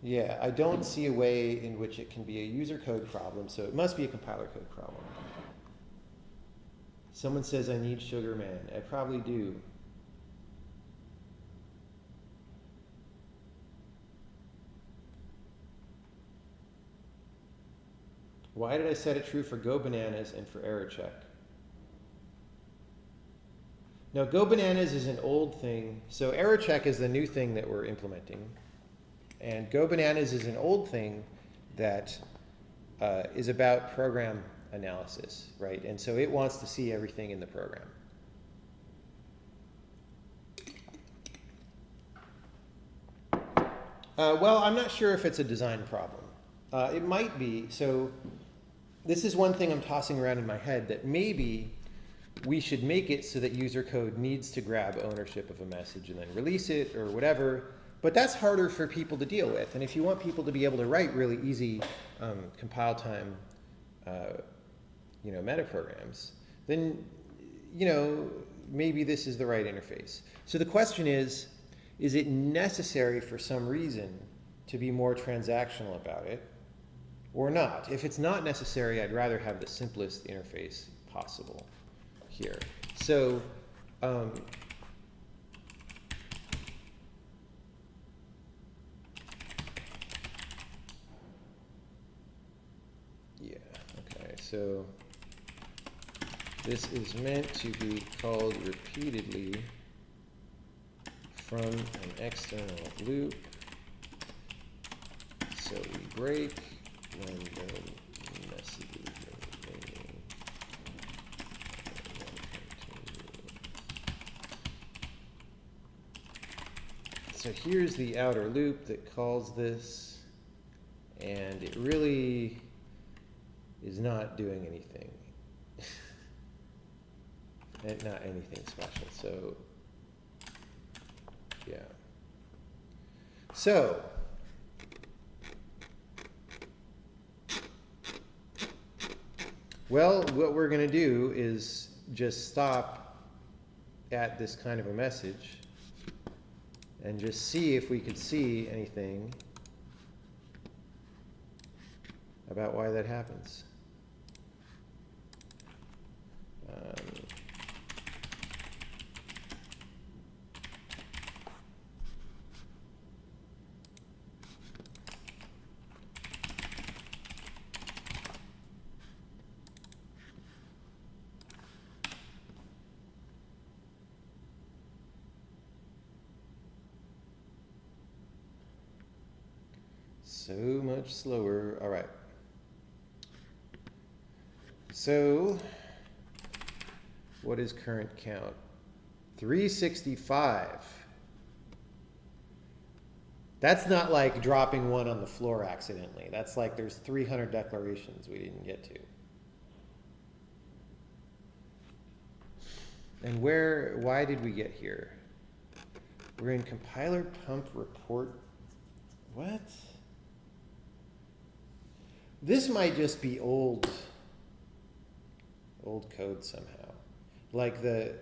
yeah, I don't see a way in which it can be a user code problem, so it must be a compiler code problem. Someone says I need Sugar Man. I probably do. Why did I set it true for Go Bananas and for error check? Now, Go Bananas is an old thing. So error check is the new thing that we're implementing. And Go Bananas is an old thing that is about program analysis, right? And so it wants to see everything in the program. Well, I'm not sure if it's a design problem. It might be. So this is one thing I'm tossing around in my head, that maybe we should make it so that user code needs to grab ownership of a message and then release it or whatever. But that's harder for people to deal with. And if you want people to be able to write really easy compile time meta programs, then maybe this is the right interface. So the question is it necessary for some reason to be more transactional about it or not? If it's not necessary, I'd rather have the simplest interface possible here. So yeah, okay, so this is meant to be called repeatedly from an external loop. So we break when no message is remaining. So here's the outer loop that calls this, and it really is not doing anything. And not anything special. So yeah. So well, what we're going to do is just stop at this kind of a message and just see if we could see anything about why that happens. So much slower. All right. So what is current count? 365. That's not like dropping one on the floor accidentally. That's like there's 300 declarations we didn't get to. And why did we get here? We're in compiler pump report. What? This might just be old code somehow. Like the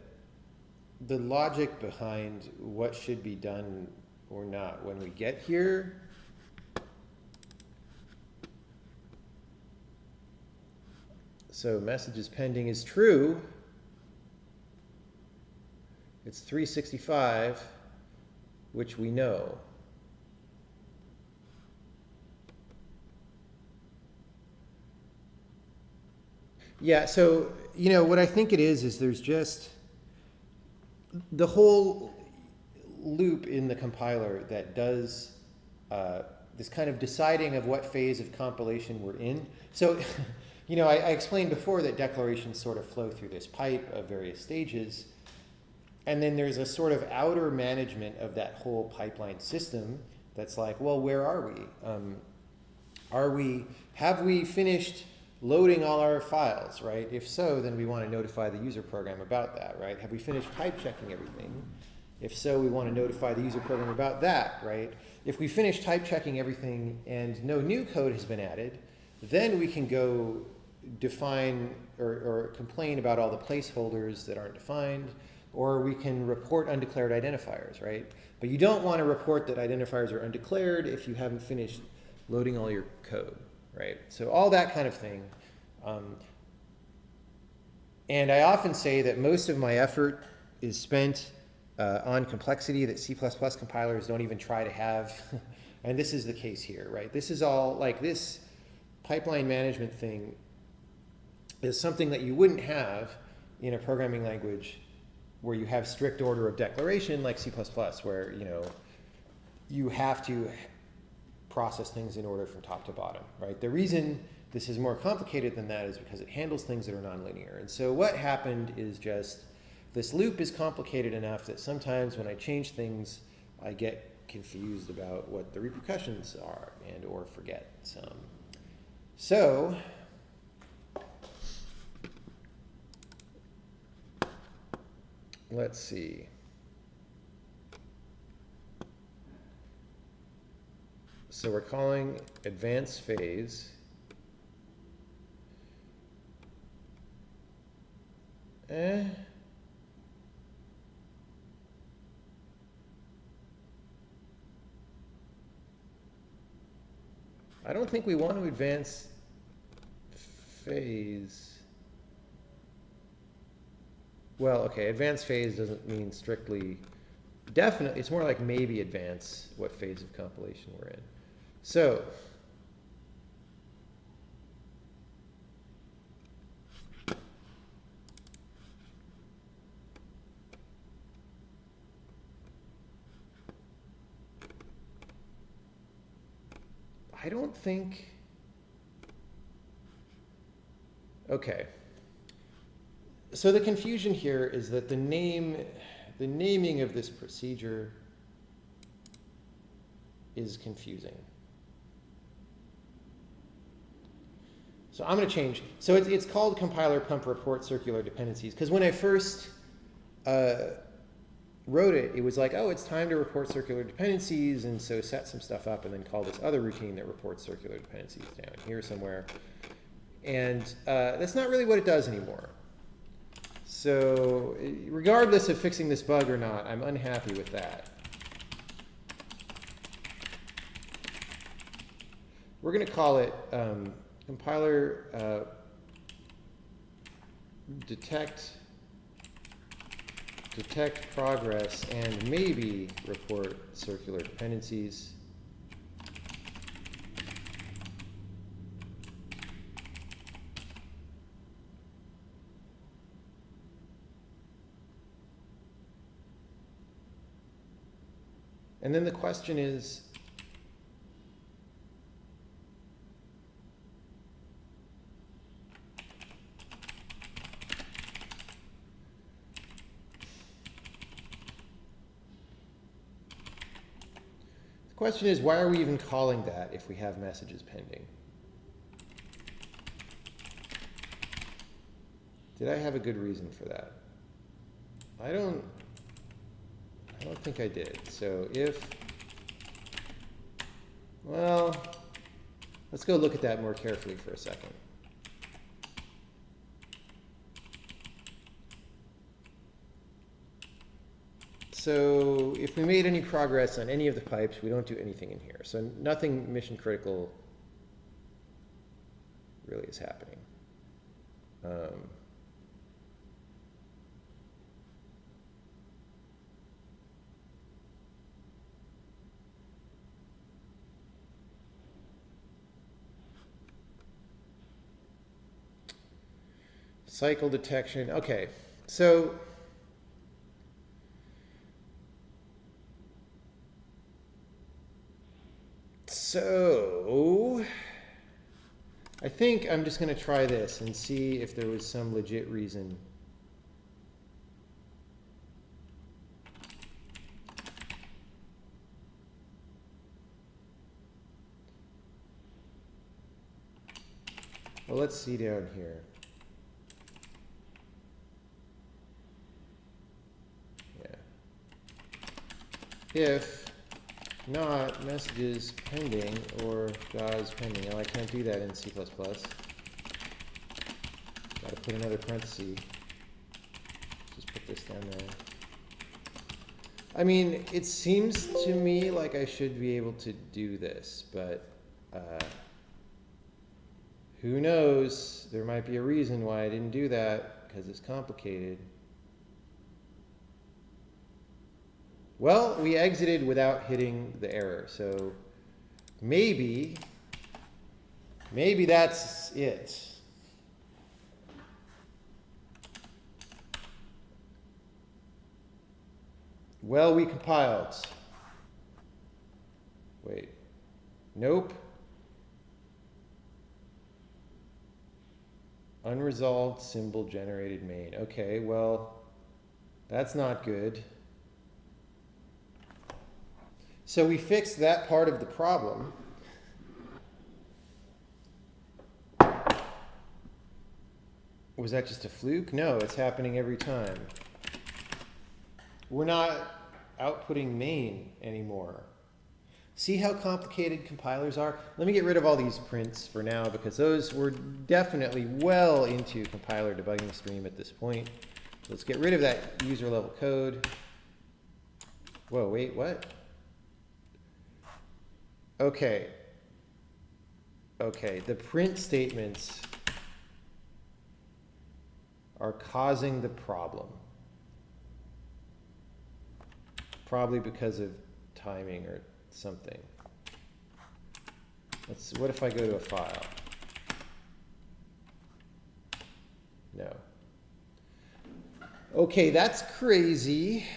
logic behind what should be done or not when we get here. So messages pending is true. It's 365, which we know. Yeah, so, what I think it is there's just the whole loop in the compiler that does this kind of deciding of what phase of compilation we're in. So, I explained before that declarations sort of flow through this pipe of various stages. And then there's a sort of outer management of that whole pipeline system that's like, well, where are we? Have we finished loading all our files, right? If so, then we want to notify the user program about that, right? Have we finished pipe checking everything? If so, we want to notify the user program about that, right? If we finish type checking everything and no new code has been added, then we can go define or complain about all the placeholders that aren't defined, or we can report undeclared identifiers, right? But you don't want to report that identifiers are undeclared if you haven't finished loading all your code, right? So all that kind of thing. And I often say that most of my effort is spent on complexity that C++ compilers don't even try to have. And this is the case here, right? This is all, like, this pipeline management thing is something that you wouldn't have in a programming language where you have strict order of declaration like C++, where, you have to process things in order from top to bottom, right? The reason this is more complicated than that is because it handles things that are nonlinear. And so what happened is just this loop is complicated enough that sometimes when I change things, I get confused about what the repercussions are and or forget some. So let's see. So we're calling advance phase. I don't think we want to advance phase. Well, okay, advance phase doesn't mean strictly, definitely, it's more like maybe advance what phase of compilation we're in. So, I don't think, okay. So the confusion here is that the naming of this procedure is confusing. So I'm going to change. So it's called compiler pump report circular dependencies, because when I first wrote it, it was like, oh, it's time to report circular dependencies, and so set some stuff up and then call this other routine that reports circular dependencies down here somewhere. And that's not really what it does anymore. So regardless of fixing this bug or not, I'm unhappy with that. We're going to call it compiler detect progress and maybe report circular dependencies. And then the question is, why are we even calling that if we have messages pending? Did I have a good reason for that? I don't think I did. So well, let's go look at that more carefully for a second. So if we made any progress on any of the pipes, we don't do anything in here. So nothing mission critical really is happening. Cycle detection. Okay, so So I think I'm just going to try this and see if there was some legit reason. Well, let's see down here. Yeah. If not messages pending or JAWS pending. Oh, I can't do that in C++. Got to put another parenthesis. Just put this down there. I mean, it seems to me like I should be able to do this, but who knows? There might be a reason why I didn't do that, because it's complicated. Well, we exited without hitting the error, so maybe that's it. Well, we compiled. Wait. Nope. Unresolved symbol generated main. Okay, well, that's not good. So we fixed that part of the problem. Was that just a fluke? No, it's happening every time. We're not outputting main anymore. See how complicated compilers are? Let me get rid of all these prints for now, because those were definitely well into compiler debugging stream at this point. Let's get rid of that user level code. Whoa, wait, what? Okay. Okay, the print statements are causing the problem. Probably because of timing or something. What if I go to a file? No. Okay, that's crazy.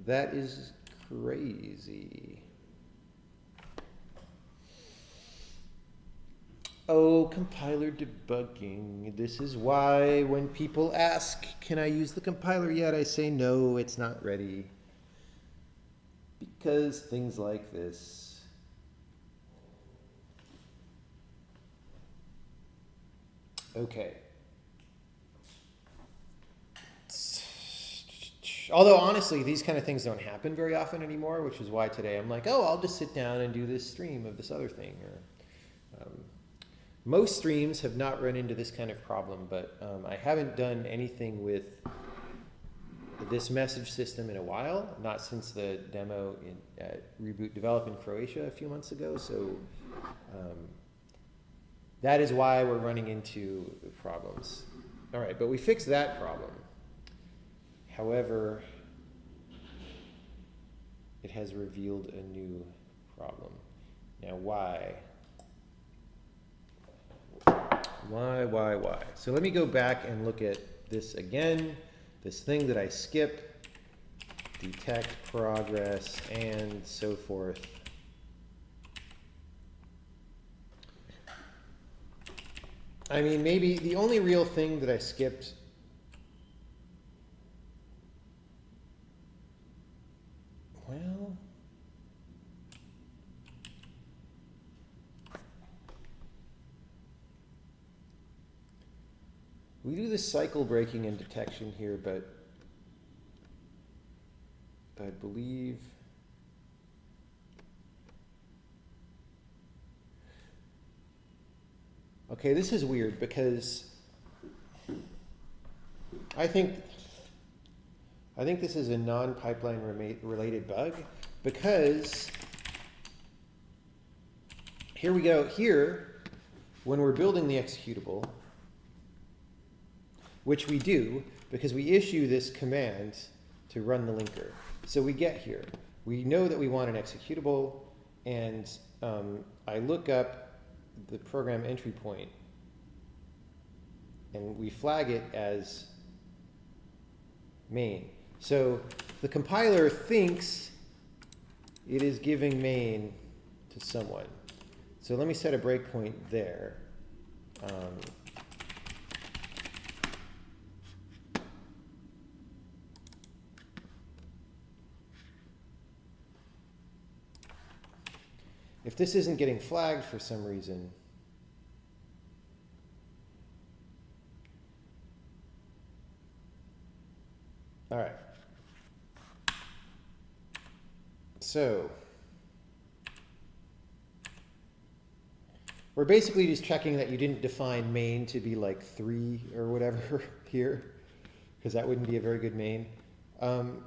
That is crazy. Oh, compiler debugging. This is why when people ask, can I use the compiler yet? I say, no, it's not ready. Because things like this. Okay. Although, honestly, these kind of things don't happen very often anymore, which is why today I'm like, oh, I'll just sit down and do this stream of this other thing. Or, most streams have not run into this kind of problem, but I haven't done anything with this message system in a while, not since the demo at Reboot Develop in Croatia a few months ago. So that is why we're running into problems. All right, but we fixed that problem. However, it has revealed a new problem. Now, why? Why? So let me go back and look at this again. This thing that I skip, detect progress, and so forth. I mean, maybe the only real thing that I skipped well, we do the cycle breaking and detection here, but I believe okay, this is weird because I think this is a non-pipeline related bug, because here we go. Here, when we're building the executable, which we do because we issue this command to run the linker. So we get here. We know that we want an executable, and I look up the program entry point, and we flag it as main. So the compiler thinks it is giving main to someone. So let me set a breakpoint there. If this isn't getting flagged for some reason, all right. So we're basically just checking that you didn't define main to be like 3 or whatever here, because that wouldn't be a very good main. You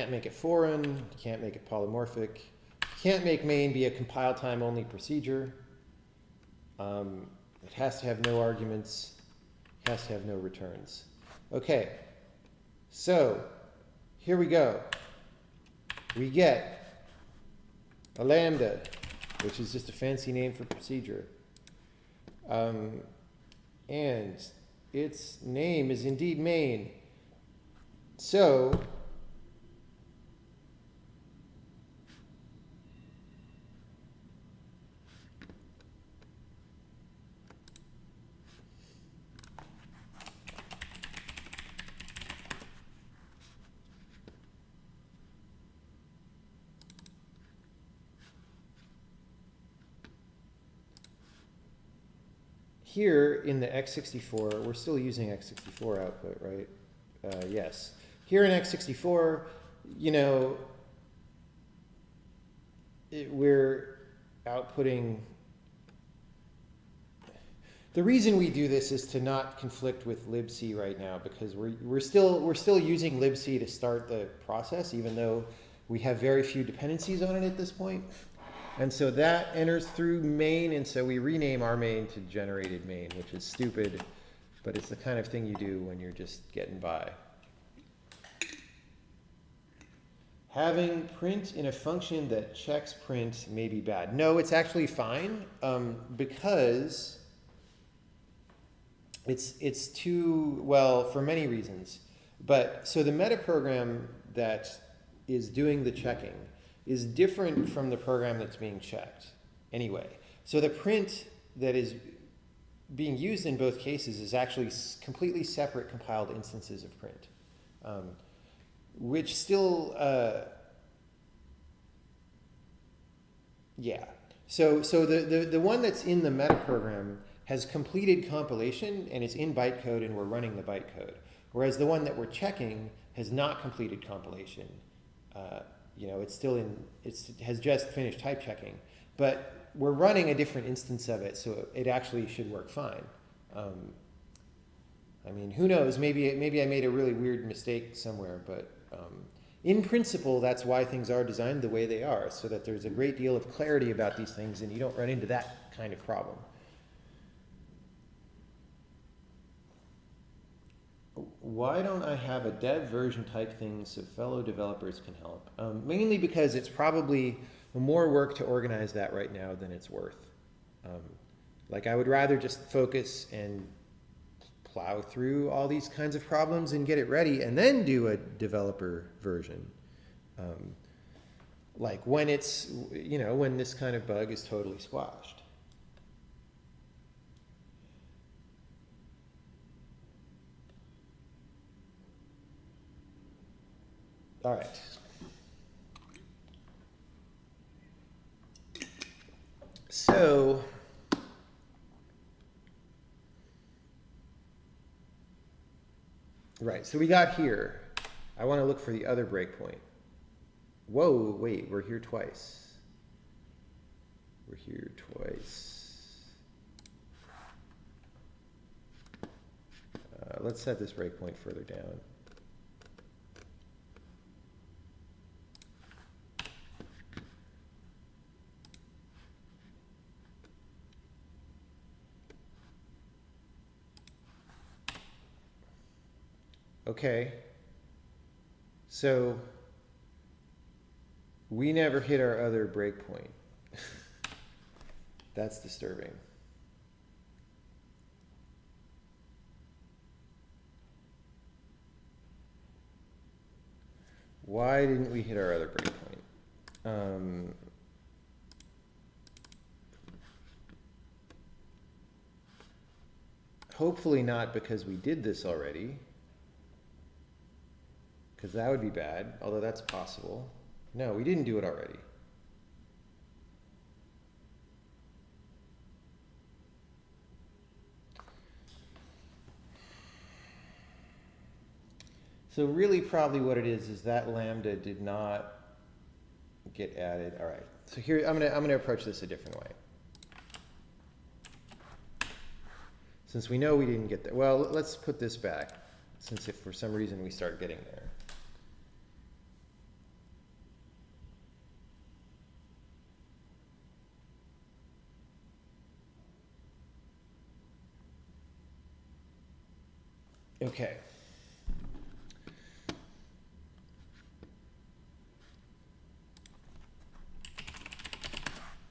can't make it foreign, you can't make it polymorphic, you can't make main be a compile time only procedure. It has to have no arguments, it has to have no returns. Okay, so here we go. We get a lambda, which is just a fancy name for procedure. And its name is indeed main. So here in the x64, we're still using x64 output, right? Yes. Here in x64, you know, we're outputting. The reason we do this is to not conflict with libc right now, because we're still using libc to start the process, even though we have very few dependencies on it at this point. And so that enters through main, and so we rename our main to generated main, which is stupid, but it's the kind of thing you do when you're just getting by. Having print in a function that checks print may be bad. No, it's actually fine, because it's too, well, for many reasons. But so the metaprogram that is doing the checking is different from the program that's being checked anyway. So the print that is being used in both cases is actually completely separate compiled instances of print, which still, yeah. So the one that's in the metaprogram has completed compilation and is in bytecode, and we're running the bytecode. Whereas the one that we're checking has not completed compilation. You know, it's still in, it has just finished type checking, but we're running a different instance of it, so it actually should work fine. I mean, who knows? Maybe I made a really weird mistake somewhere, but in principle, that's why things are designed the way they are, so that there's a great deal of clarity about these things, and you don't run into that kind of problem. Why don't I have a dev version type thing so fellow developers can help? Mainly because it's probably more work to organize that right now than it's worth. Like, I would rather just focus and plow through all these kinds of problems and get it ready and then do a developer version. Like when it's, you know, when this kind of bug is totally squashed. All right. So, right, so we got here. I want to look for the other breakpoint. Whoa, wait, we're here twice. We're here twice. Let's set this breakpoint further down. Okay, so we never hit our other breakpoint. That's disturbing. Why didn't we hit our other breakpoint? Um, hopefully not because we did this already, because that would be bad, although that's possible. No, we didn't do it already. So really probably what it is that lambda did not get added. All right, so here I'm gonna approach this a different way. Since we know we didn't get there, well, let's put this back, since if for some reason we start getting there. Okay.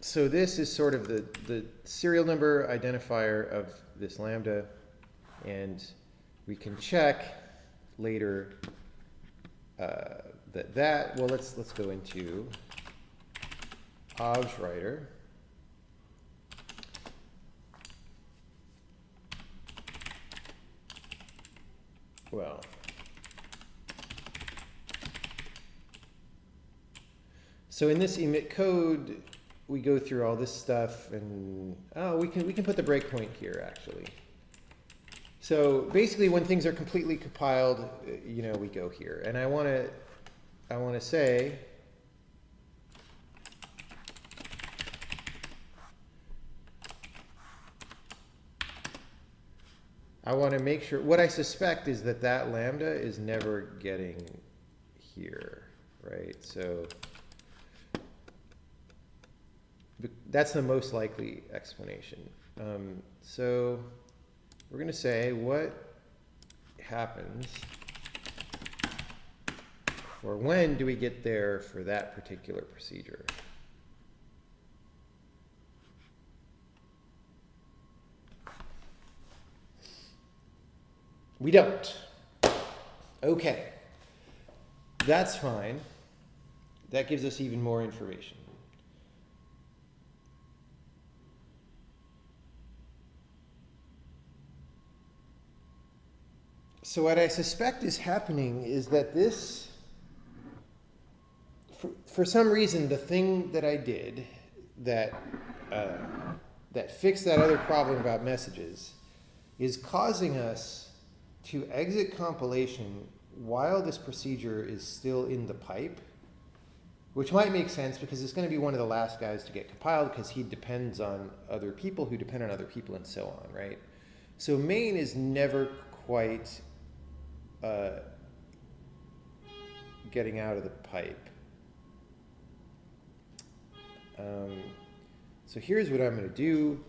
So this is sort of the serial number identifier of this lambda, and we can check later well, let's go into Obschreiter. Well, so in this emit code, we go through all this stuff, and we can put the breakpoint here actually. So basically, when things are completely compiled, we go here, and I want to say I want to make sure. What I suspect is that lambda is never getting here, right? So that's the most likely explanation. So we're going to say what happens, or when do we get there for that particular procedure? We don't. Okay. That's fine. That gives us even more information. So what I suspect is happening is that this, for some reason, the thing that I did that fixed that other problem about messages is causing us to exit compilation while this procedure is still in the pipe, which might make sense because it's going to be one of the last guys to get compiled because he depends on other people who depend on other people and so on, right? So main is never quite getting out of the pipe. So here's what I'm going to do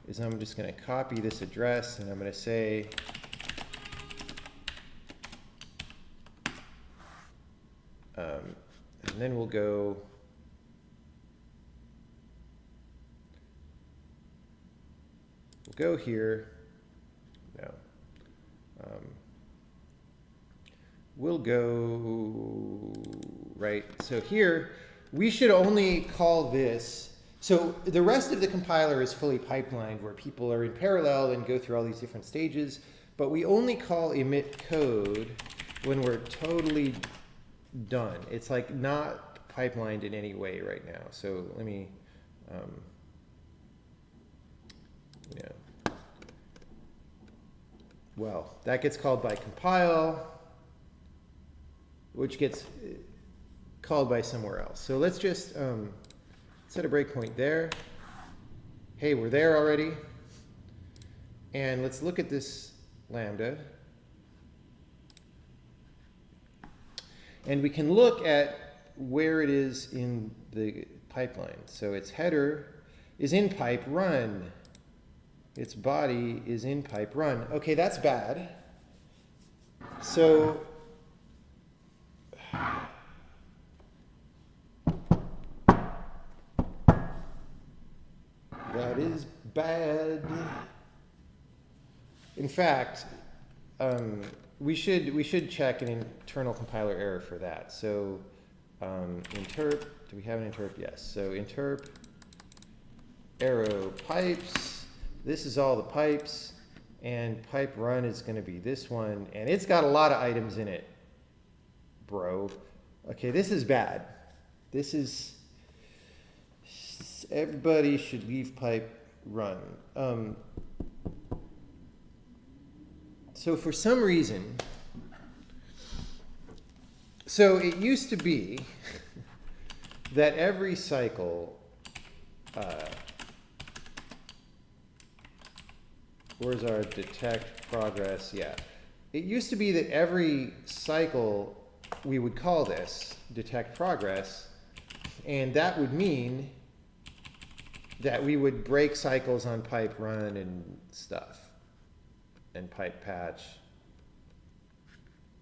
is I'm just going to copy this address and I'm going to say and then we'll go here. No. We'll go right. So here we should only call this. So the rest of the compiler is fully pipelined where people are in parallel and go through all these different stages. But we only call emit code when we're totally done. It's like not pipelined in any way right now. So let me, well, that gets called by compile, which gets called by somewhere else. So let's just set a breakpoint there. Hey, we're there already. And let's look at this lambda. And we can look at where it is in the pipeline. So its header is in pipe run. Its body is in pipe run. Okay, that's bad. So that is bad. In fact, we should check an internal compiler error for that. So interp, do we have an interp? Yes. So interp arrow pipes. This is all the pipes, and pipe run is going to be this one, and it's got a lot of items in it, bro. Okay, this is bad. This is, everybody should leave pipe run. So for some reason, so it used to be that every cycle, where's our detect progress? Yeah. It used to be that every cycle we would call this detect progress, and that would mean that we would break cycles on pipe run and stuff, and pipe patch,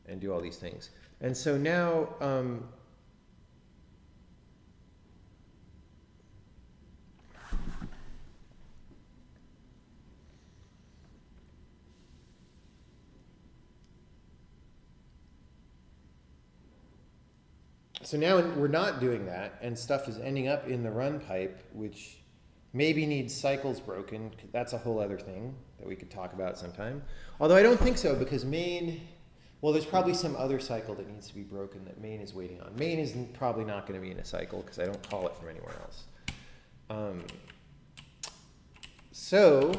and do all these things. And so now, so now we're not doing that, and stuff is ending up in the run pipe, which maybe needs cycles broken. That's a whole other thing that we could talk about sometime. Although I don't think so, because main, well, there's probably some other cycle that needs to be broken that main is waiting on. Main is probably not going to be in a cycle because I don't call it from anywhere else. So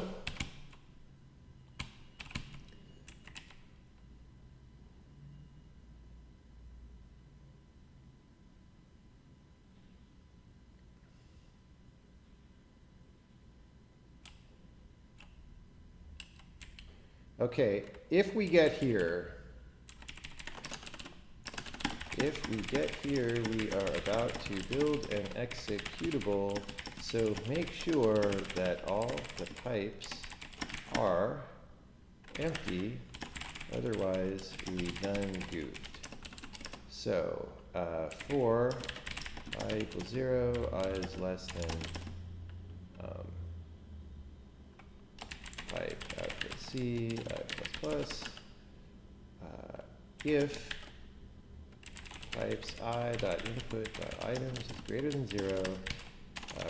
okay, if we get here, we are about to build an executable, so make sure that all the pipes are empty, otherwise we done goofed. So for I equals 0, I is less than pipe output C, I plus plus, if pipes I dot input dot items is greater than 0,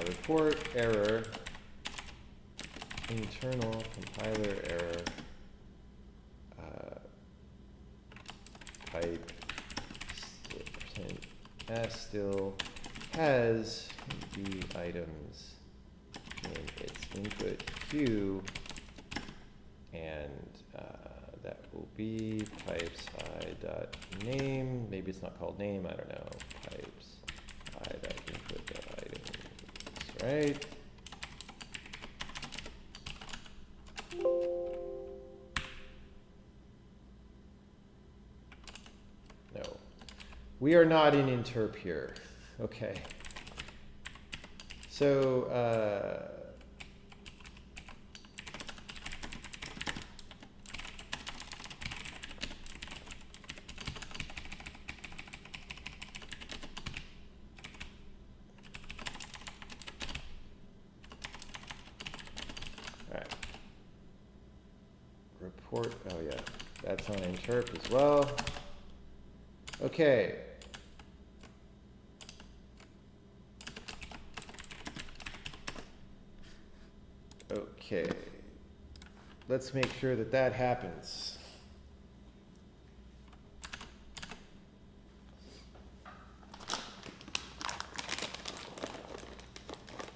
report error, internal compiler error, pipe %s still has the items in its input queue, and that will be pipes I dot name. Maybe it's not called name, I don't know. Pipes I dot input dot items, right? No, we are not in interp here. Okay. So report, oh yeah, that's on interp as well. Okay. Okay. Let's make sure that that happens.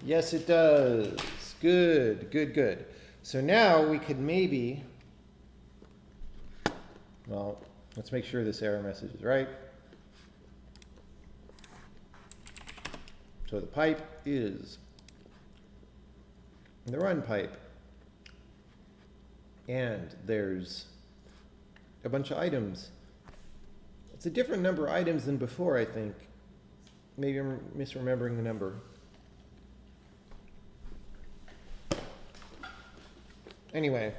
Yes, it does. Good, good, good. So now we could maybe, well, let's make sure this error message is right. So the pipe is the run pipe, and there's a bunch of items. It's a different number of items than before, I think. Maybe I'm misremembering the number. Anyway.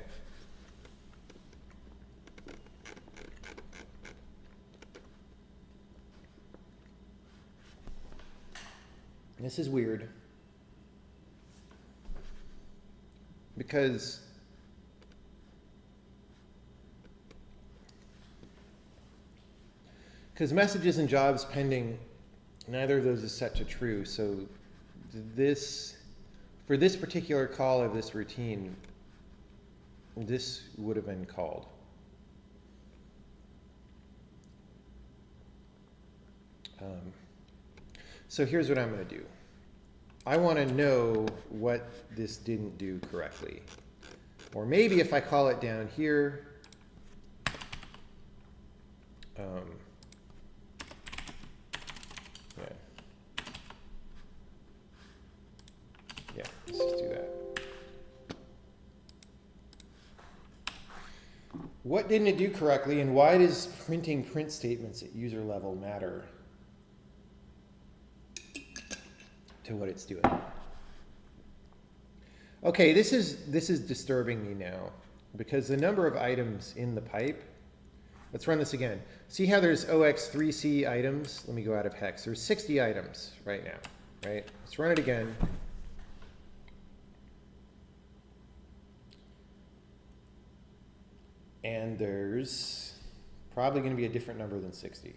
This is weird. Because messages and jobs pending neither of those is set to true. So this, for this particular call of this routine, this would have been called. So here's what I'm going to do. I want to know what this didn't do correctly. Or maybe if I call it down here, yeah, let's just do that. What didn't it do correctly, and why does printing print statements at user level matter to what it's doing? Okay, this is disturbing me now, because the number of items in the pipe, let's run this again. See how there's OX3C items? Let me go out of hex. There's 60 items right now, right? Let's run it again. And there's probably going to be a different number than 60.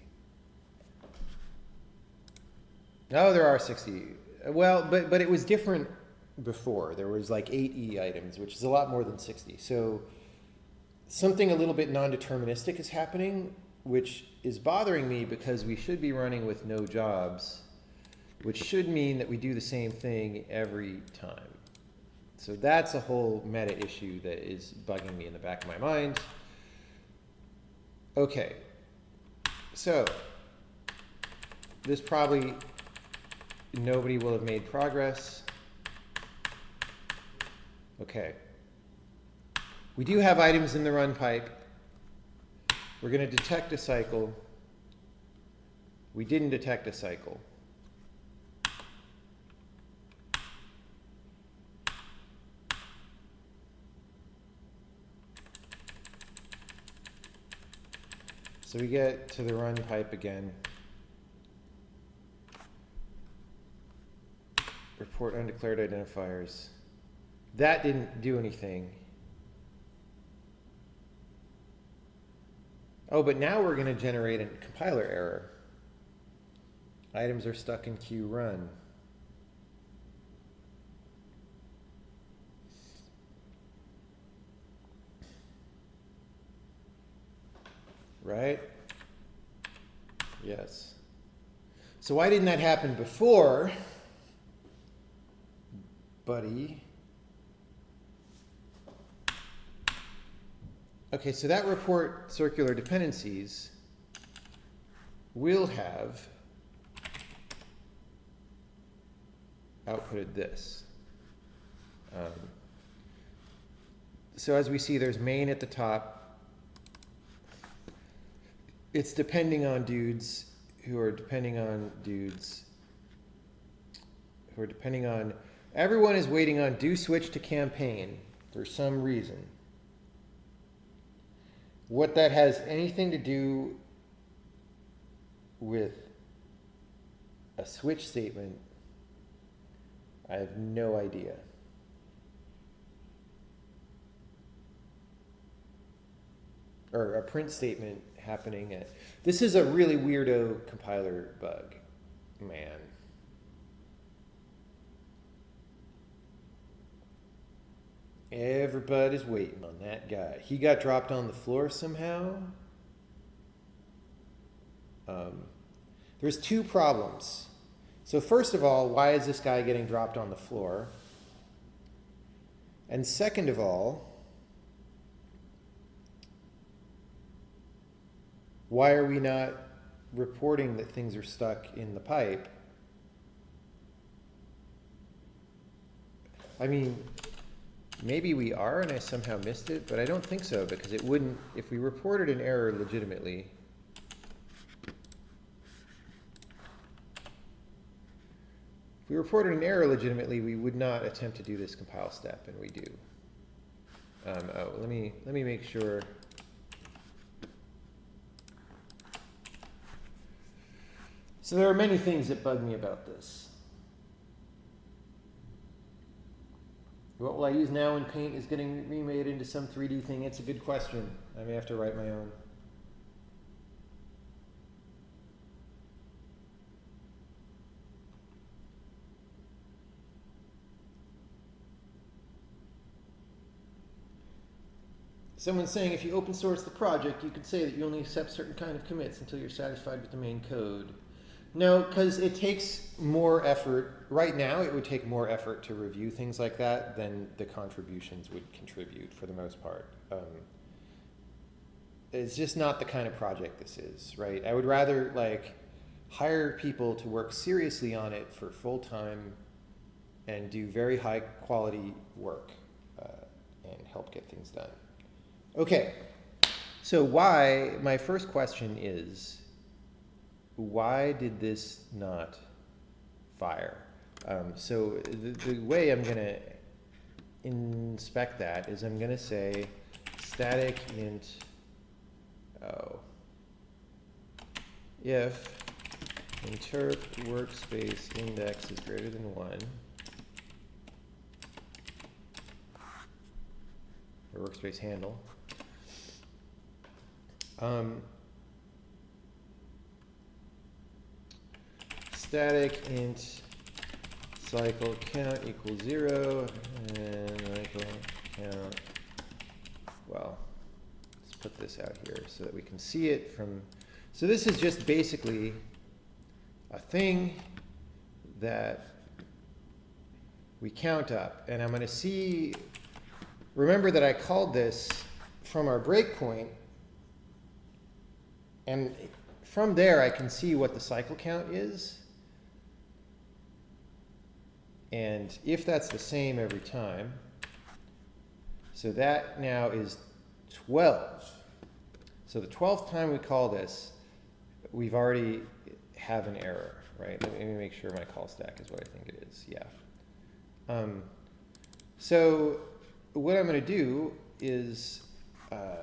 No, there are 60. Well, but it was different before. There was like 8E items, which is a lot more than 60. So something a little bit non-deterministic is happening, which is bothering me because we should be running with no jobs, which should mean that we do the same thing every time. So that's a whole meta issue that is bugging me in the back of my mind. Okay, so this probably, nobody will have made progress. Okay, we do have items in the run pipe. We're going to detect a cycle. We didn't detect a cycle. So we get to the run pipe again. Report undeclared identifiers. That didn't do anything. Oh, but now we're going to generate a compiler error. Items are stuck in queue run. Right? Yes. So why didn't that happen before, buddy? Okay, so that report circular dependencies will have outputted this. So as we see, there's main at the top. It's depending on dudes who are depending on dudes who are depending on, everyone is waiting on do switch to campaign for some reason. What that has anything to do with a switch statement, I have no idea. Or a print statement happening at, this is a really weirdo compiler bug, man. Everybody's waiting on that guy. He got dropped on the floor somehow. There's two problems. So first of all, why is this guy getting dropped on the floor? And second of all, why are we not reporting that things are stuck in the pipe? I mean, maybe we are and I somehow missed it, but I don't think so, because it wouldn't, if we reported an error legitimately, we would not attempt to do this compile step, and we do. Oh, let me make sure. So there are many things that bug me about this. What will I use now when Paint is getting remade into some 3D thing? It's a good question. I may have to write my own. Someone's saying if you open source the project, you could say that you only accept certain kind of commits until you're satisfied with the main code. No, because it takes more effort. Right now, it would take more effort to review things like that than the contributions would contribute for the most part. It's just not the kind of project this is, right? I would rather like hire people to work seriously on it for full time and do very high quality work and help get things done. Okay, so my first question is, why did this not fire? So the way I'm going to inspect that is I'm going to say static int if interp workspace index is greater than 1, or workspace handle, static int cycle count equals 0, and cycle count, well, let's put this out here so that we can see it from, so this is just basically a thing that we count up, and I'm going to see, remember that I called this from our breakpoint, and from there I can see what the cycle count is. And if that's the same every time, so that now is 12. So the 12th time we call this, we've already have an error, right? Let me make sure my call stack is what I think it is. Yeah. So what I'm going to do is I'm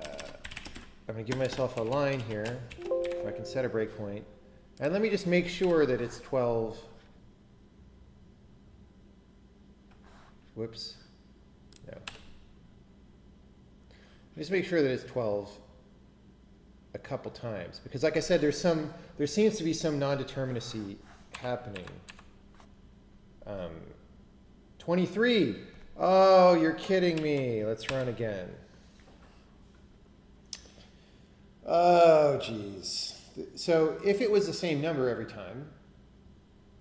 going to give myself a line here. If I can set a breakpoint. And let me just make sure that it's 12. Whoops. No. Just make sure that it's 12 a couple times. Because like I said, there seems to be some non-determinacy happening. 23. Oh, you're kidding me. Let's run again. Oh, geez. So if it was the same number every time,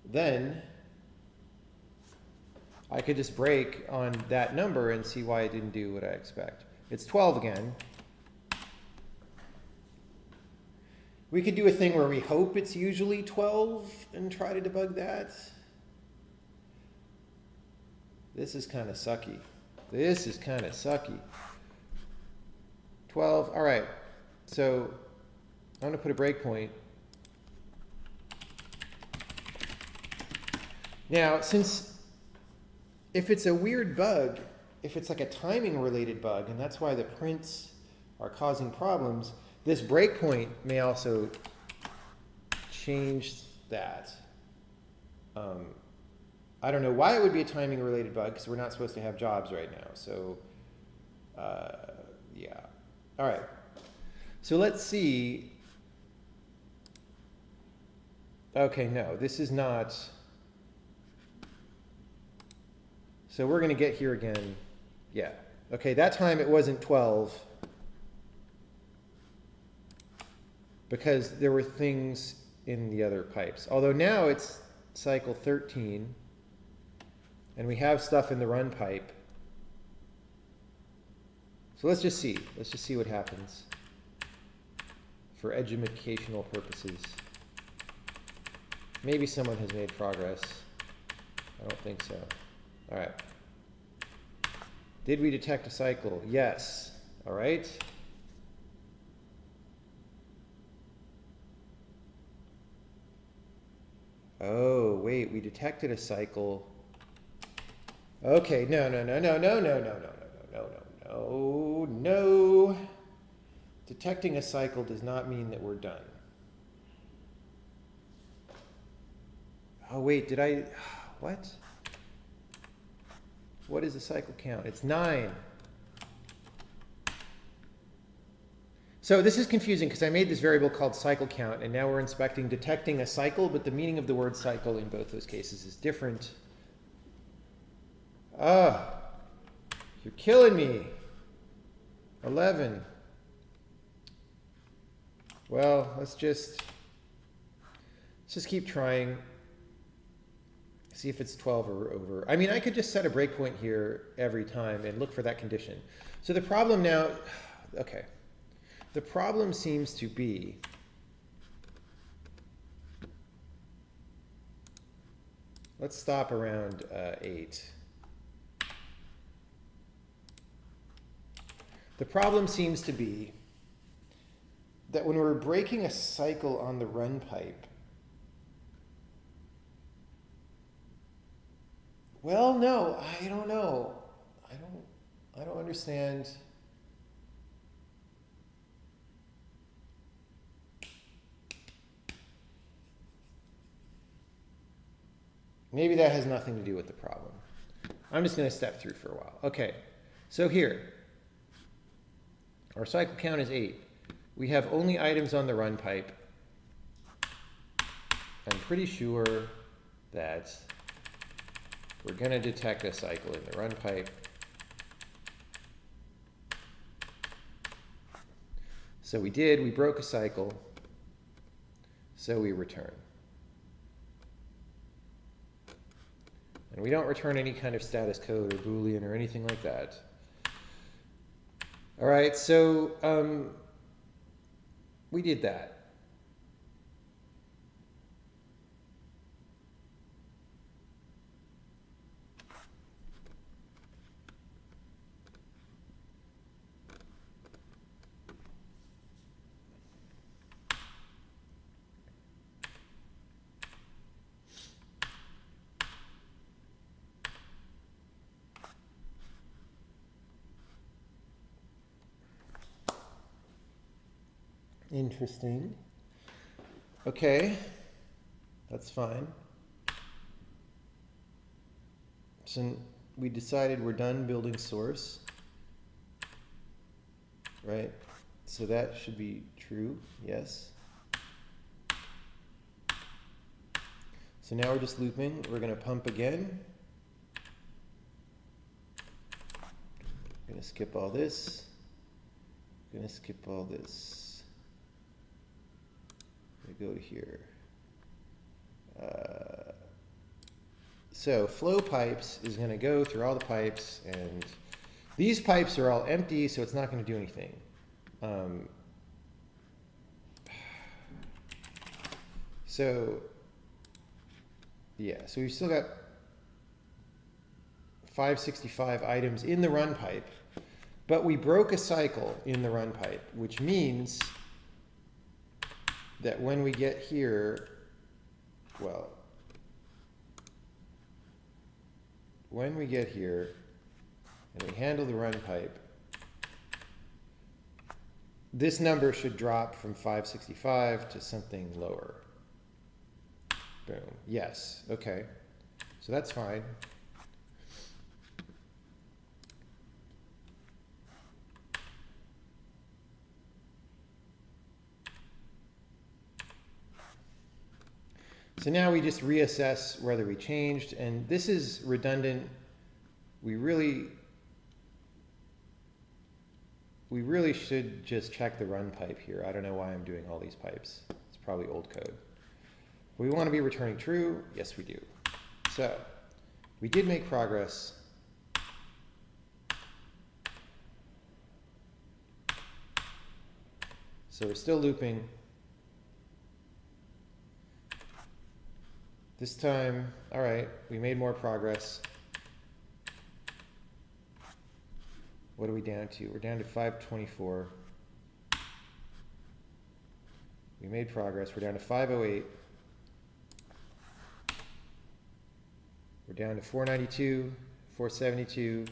then I could just break on that number and see why it didn't do what I expect. It's 12 again. We could do a thing where we hope it's usually 12 and try to debug that. This is kind of sucky. This is kind of sucky. 12, all right. So I'm going to put a breakpoint. Now, since if it's a weird bug, if it's like a timing related bug, and that's why the prints are causing problems, this breakpoint may also change that. I don't know why it would be a timing related bug, because we're not supposed to have jobs right now. So yeah. All right. So let's see. Okay, no, this is not. So we're going to get here again. Yeah. Okay, that time it wasn't 12 because there were things in the other pipes. Although now it's cycle 13 and we have stuff in the run pipe. So let's just see. Let's just see what happens for educational purposes. Maybe someone has made progress. I don't think so. All right. Did we detect a cycle? Yes. All right. Oh, wait, we detected a cycle. Okay, no. Detecting a cycle does not mean that we're done. Oh, wait, did I, what? What is the cycle count? It's 9. So this is confusing because I made this variable called cycle count, and now we're inspecting detecting a cycle, but the meaning of the word cycle in both those cases is different. Ah, you're killing me. 11. Well, let's just keep trying. See if it's 12 or over. I mean, I could just set a breakpoint here every time and look for that condition. So the problem now, okay. The problem seems to be let's stop around 8. The problem seems to be that when we're breaking a cycle on the run pipe, well, no, I don't know. I don't understand. Maybe that has nothing to do with the problem. I'm just going to step through for a while. Okay, so here, our cycle count is 8. We have only items on the run pipe. I'm pretty sure that we're going to detect a cycle in the run pipe. So we did, we broke a cycle, so we return. And we don't return any kind of status code or Boolean or anything like that. All right, so we did that. Interesting. Okay, that's fine. So we decided we're done building source, right? So that should be true, yes. So now we're just looping. We're going to pump again. Going to skip all this. Going to skip all this. Go to here. So flow pipes is going to go through all the pipes, and these pipes are all empty, so it's not going to do anything. So yeah, so we've still got 565 items in the run pipe, but we broke a cycle in the run pipe, which means that when we get here, well, when we get here and we handle the run pipe, this number should drop from 565 to something lower. Boom. Yes. Okay. So that's fine. So now we just reassess whether we changed, and this is redundant. We really should just check the run pipe here. I don't know why I'm doing all these pipes. It's probably old code. We want to be returning true. Yes, we do. So we did make progress. So we're still looping. This time, all right, we made more progress. What are we down to? We're down to 524. We made progress. We're down to 508. We're down to 492, 472,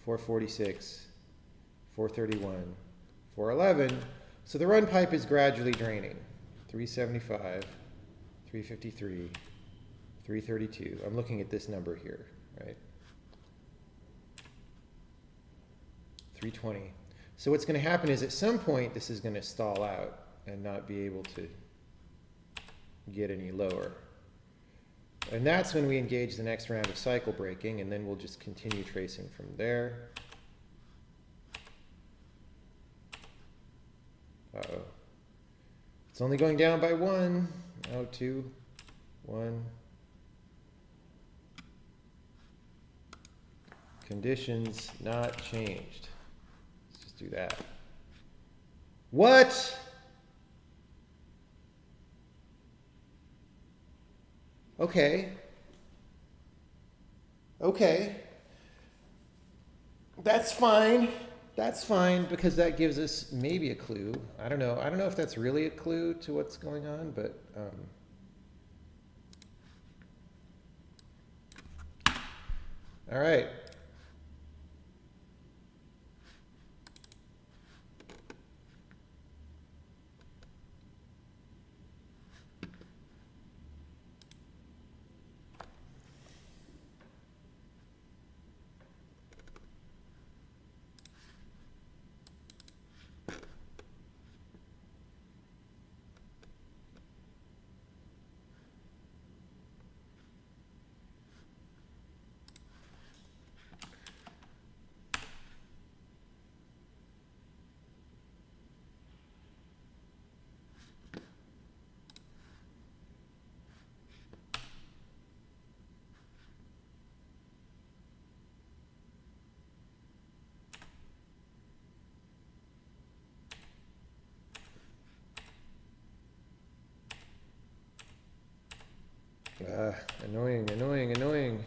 446, 431, 411. So the run pipe is gradually draining. 375, 353. 332. I'm looking at this number here, right? 320. So what's going to happen is at some point this is going to stall out and not be able to get any lower. And that's when we engage the next round of cycle breaking, and then we'll just continue tracing from there. Uh-oh. It's only going down by 1. Oh, 2, 1. Conditions not changed. Let's just do that. What? Okay. Okay. That's fine. That's fine because that gives us maybe a clue. I don't know. I don't know if that's really a clue to what's going on, but all right. Annoying, annoying, annoying.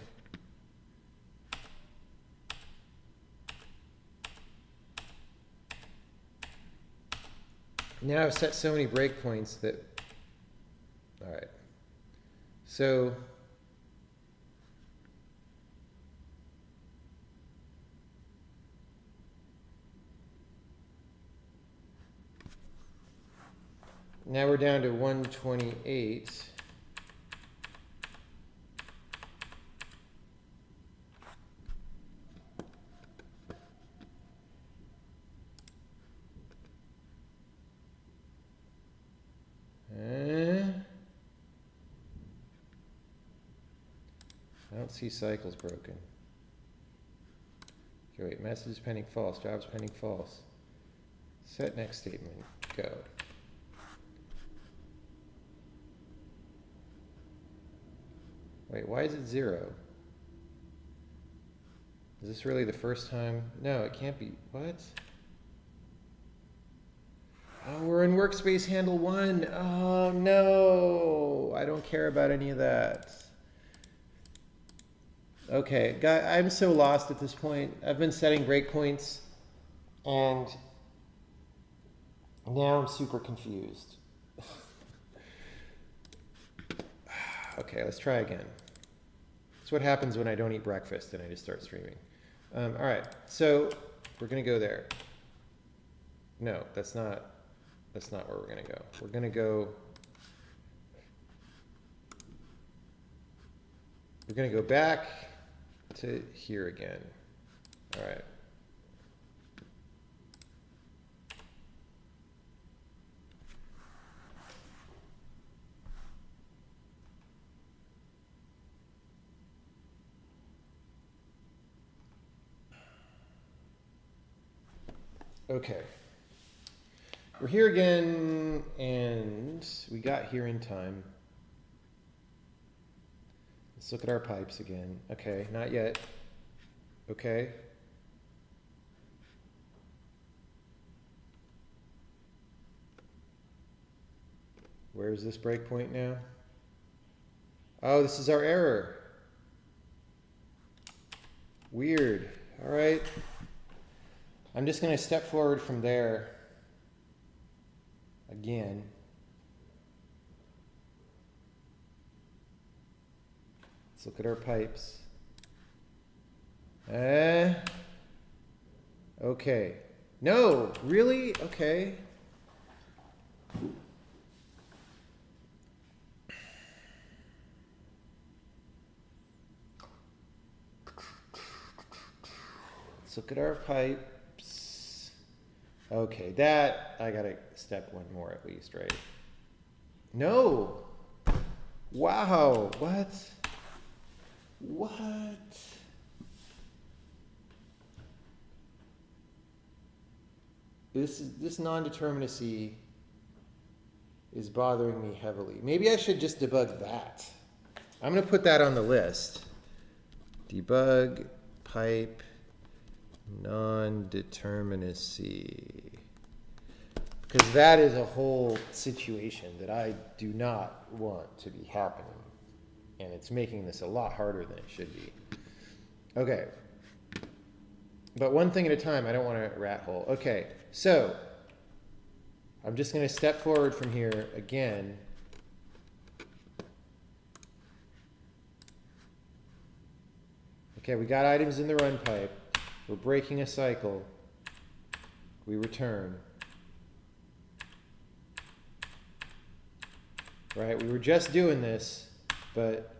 Now I've set so many breakpoints that, all right. So now we're down to 128. I don't see cycles broken. Okay, wait, message pending false, jobs pending false. Set next statement, go. Wait, why is it 0? Is this really the first time? No, it can't be. What? Oh, we're in workspace handle 1. Oh, no. I don't care about any of that. Okay, I'm so lost at this point. I've been setting breakpoints, and now I'm super confused. Okay, let's try again. That's what happens when I don't eat breakfast and I just start streaming. All right, so we're gonna go there. No, that's not where we're gonna go. We're gonna go back to here again. All right. Okay. We're here again, and we got here in time. Let's look at our pipes again. Okay, not yet. Okay. Where's this breakpoint now? Oh, this is our error. Weird. All right. I'm just going to step forward from there again. Let's look at our pipes. Okay. No, really? Okay. Let's look at our pipes. Okay, that, I gotta step one more at least, right? No! Wow, what? What? This non-determinacy is bothering me heavily. Maybe I should just debug that. I'm going to put that on the list. Debug pipe non-determinacy. Because that is a whole situation that I do not want to be happening. And it's making this a lot harder than it should be. Okay. But one thing at a time, I don't want to rat hole. Okay, so I'm just going to step forward from here again. Okay, we got items in the run pipe. We're breaking a cycle. We return. Right, we were just doing this, but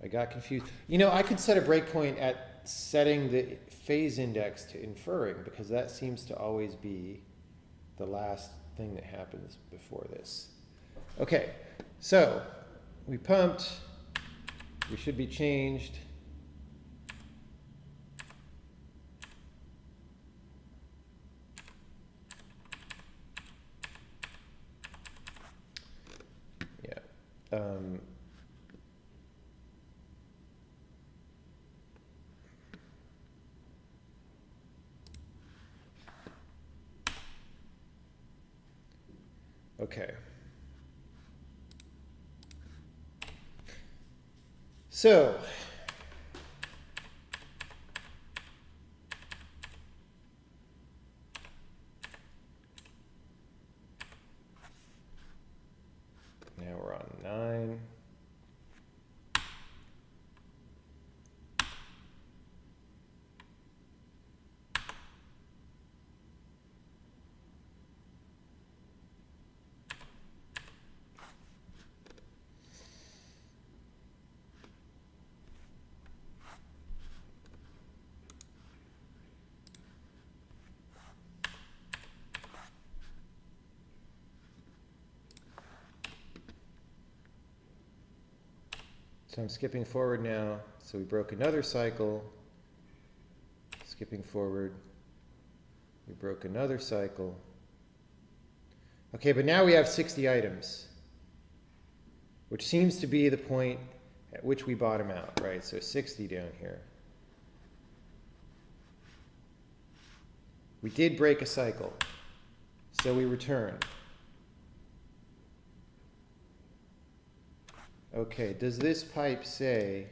I got confused. You know, I could set a breakpoint at setting the phase index to inferring, because that seems to always be the last thing that happens before this. Okay, so we pumped. We should be changed. Yeah. Okay. So, now we're on 9. So I'm skipping forward now. So we broke another cycle. Skipping forward. We broke another cycle. Okay, but now we have 60 items, which seems to be the point at which we bottom out, right? So 60 down here. We did break a cycle, so we return. Okay, does this pipe say,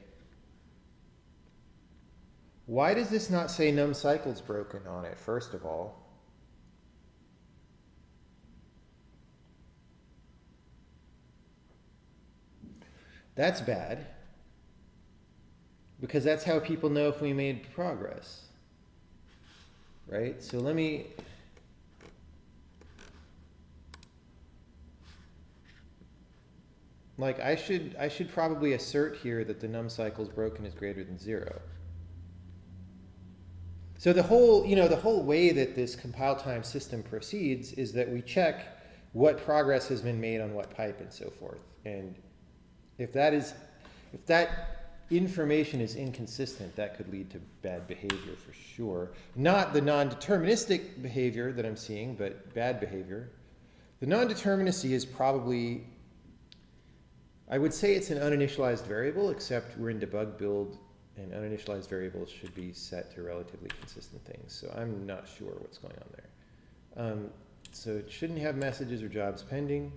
why does this not say num cycles broken on it, first of all? That's bad, because that's how people know if we made progress, right? So let me, like, I should probably assert here that the num cycles broken is greater than 0. So the whole way that this compile time system proceeds is that we check what progress has been made on what pipe and so forth. And if that information is inconsistent, that could lead to bad behavior for sure. Not the non-deterministic behavior that I'm seeing, but bad behavior. The non-determinacy is probably, I would say it's an uninitialized variable, except we're in debug build, and uninitialized variables should be set to relatively consistent things. So I'm not sure what's going on there. So it shouldn't have messages or jobs pending.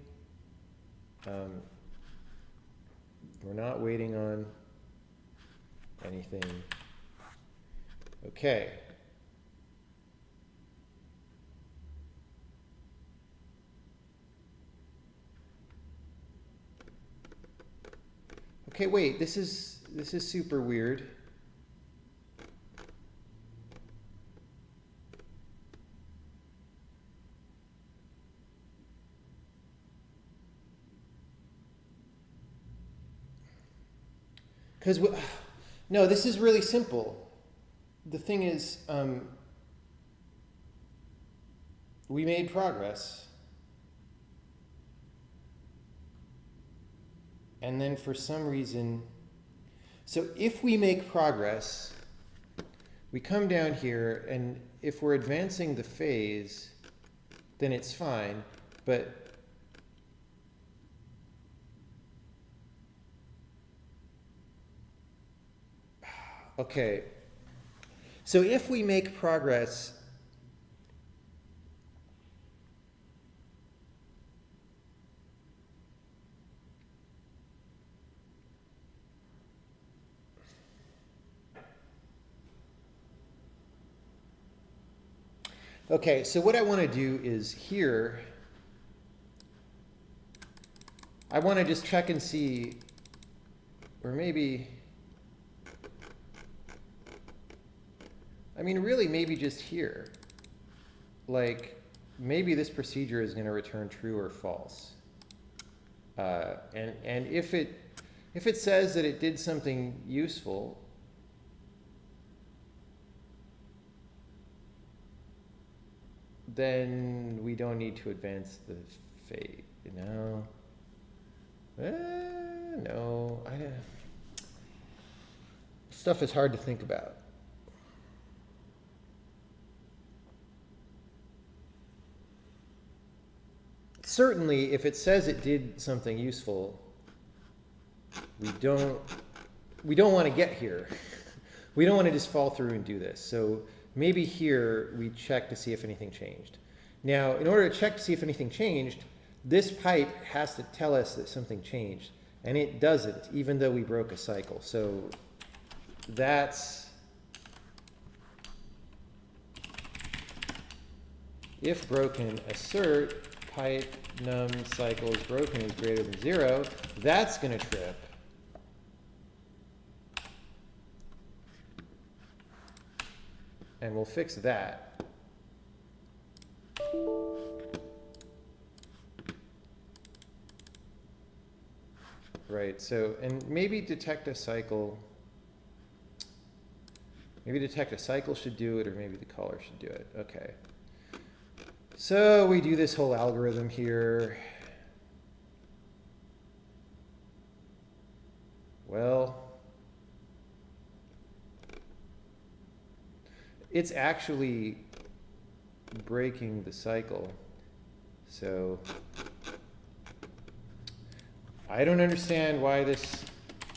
We're not waiting on anything. Okay. Okay, wait, this is super weird. Because, no, this is really simple. The thing is, we made progress. And then for some reason, so if we make progress, we come down here, and if we're advancing the phase, then it's fine. But okay, so if we make progress, okay, so what I want to do is here, I want to just check and see, or maybe, I mean, really maybe just here. Like, maybe this procedure is going to return true or false. And if it says that it did something useful, then we don't need to advance the fate, you know? No, stuff is hard to think about. Certainly, if it says it did something useful, we don't want to get here. We don't want to just fall through and do this. So maybe here we check to see if anything changed. Now, in order to check to see if anything changed, this pipe has to tell us that something changed. And it doesn't, even though we broke a cycle. So that's if broken, assert pipe num cycle is broken is greater than 0. That's going to trip. And we'll fix that. Right, so, and maybe detect a cycle. Maybe detect a cycle should do it, or maybe the caller should do it. Okay. So we do this whole algorithm here. Well, it's actually breaking the cycle. So I don't understand why this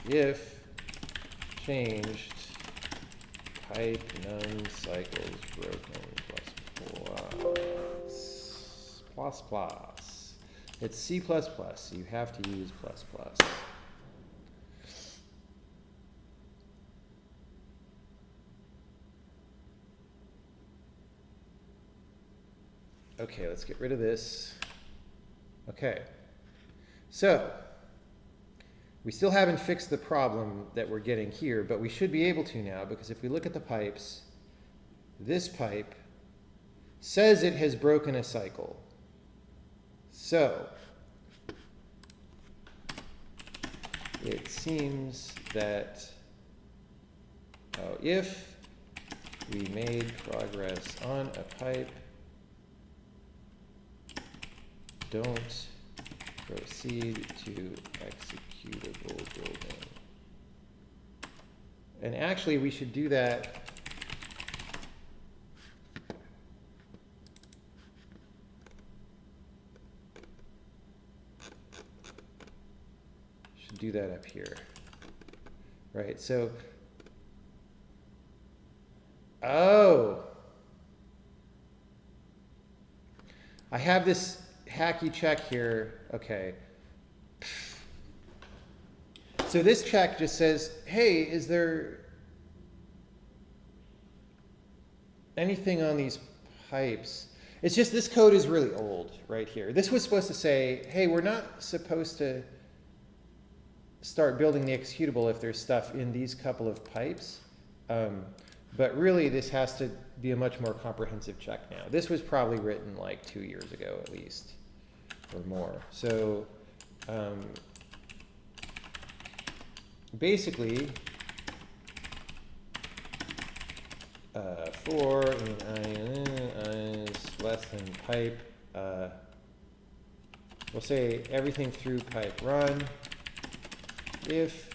if changed pipe num cycles broken plus. It's C++, so you have to use plus plus. Okay, let's get rid of this. Okay, so we still haven't fixed the problem that we're getting here, but we should be able to now, because if we look at the pipes, this pipe says it has broken a cycle. So it seems that if we made progress on a pipe, don't proceed to executable building. And actually, we should do that. Should do that up here. Right, so, oh, I have this hacky check here. Okay. So this check just says, hey, is there anything on these pipes? It's just this code is really old right here. This was supposed to say, hey, we're not supposed to start building the executable if there's stuff in these couple of pipes. But really, this has to be a much more comprehensive check now. This was probably written like 2 years ago at least, or more. So basically, for I is less than pipe, we'll say everything through pipe run. If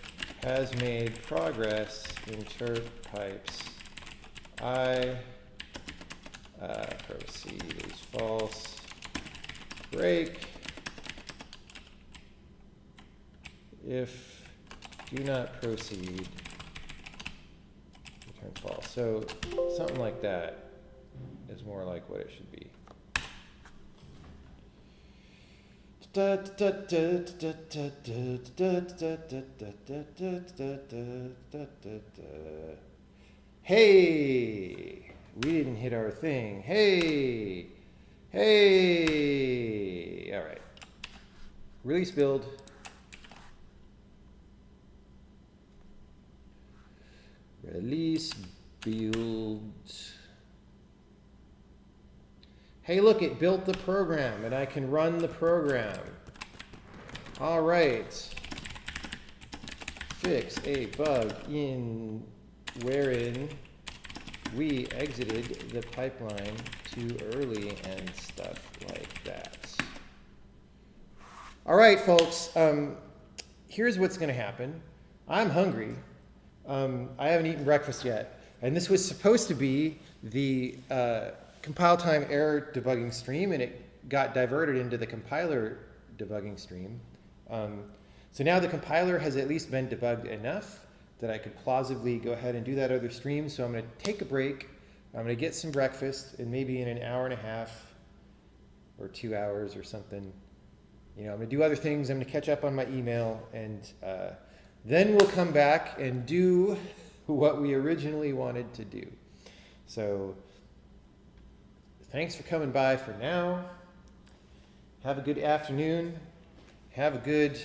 has made progress, interp pipes I proceed is false. break if do not proceed, return false. So something like that is more like what it should be. Hey, we didn't hit our thing. Hey, hey. All right. Release build. Release build. Hey, look, it built the program and I can run the program. All right. Fix a bug in wherein we exited the pipeline too early and stuff like that. All right, folks, here's what's going to happen. I'm hungry. I haven't eaten breakfast yet. And this was supposed to be the compile time error debugging stream, and it got diverted into the compiler debugging stream. So now the compiler has at least been debugged enough that I could plausibly go ahead and do that other stream. So I'm going to take a break. I'm going to get some breakfast, and maybe in an hour and a half or 2 hours or something, I'm going to do other things. I'm going to catch up on my email, and then we'll come back and do what we originally wanted to do. So thanks for coming by for now. Have a good afternoon. Have a good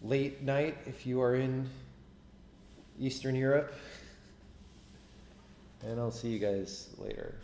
late night if you are in Eastern Europe. And I'll see you guys later.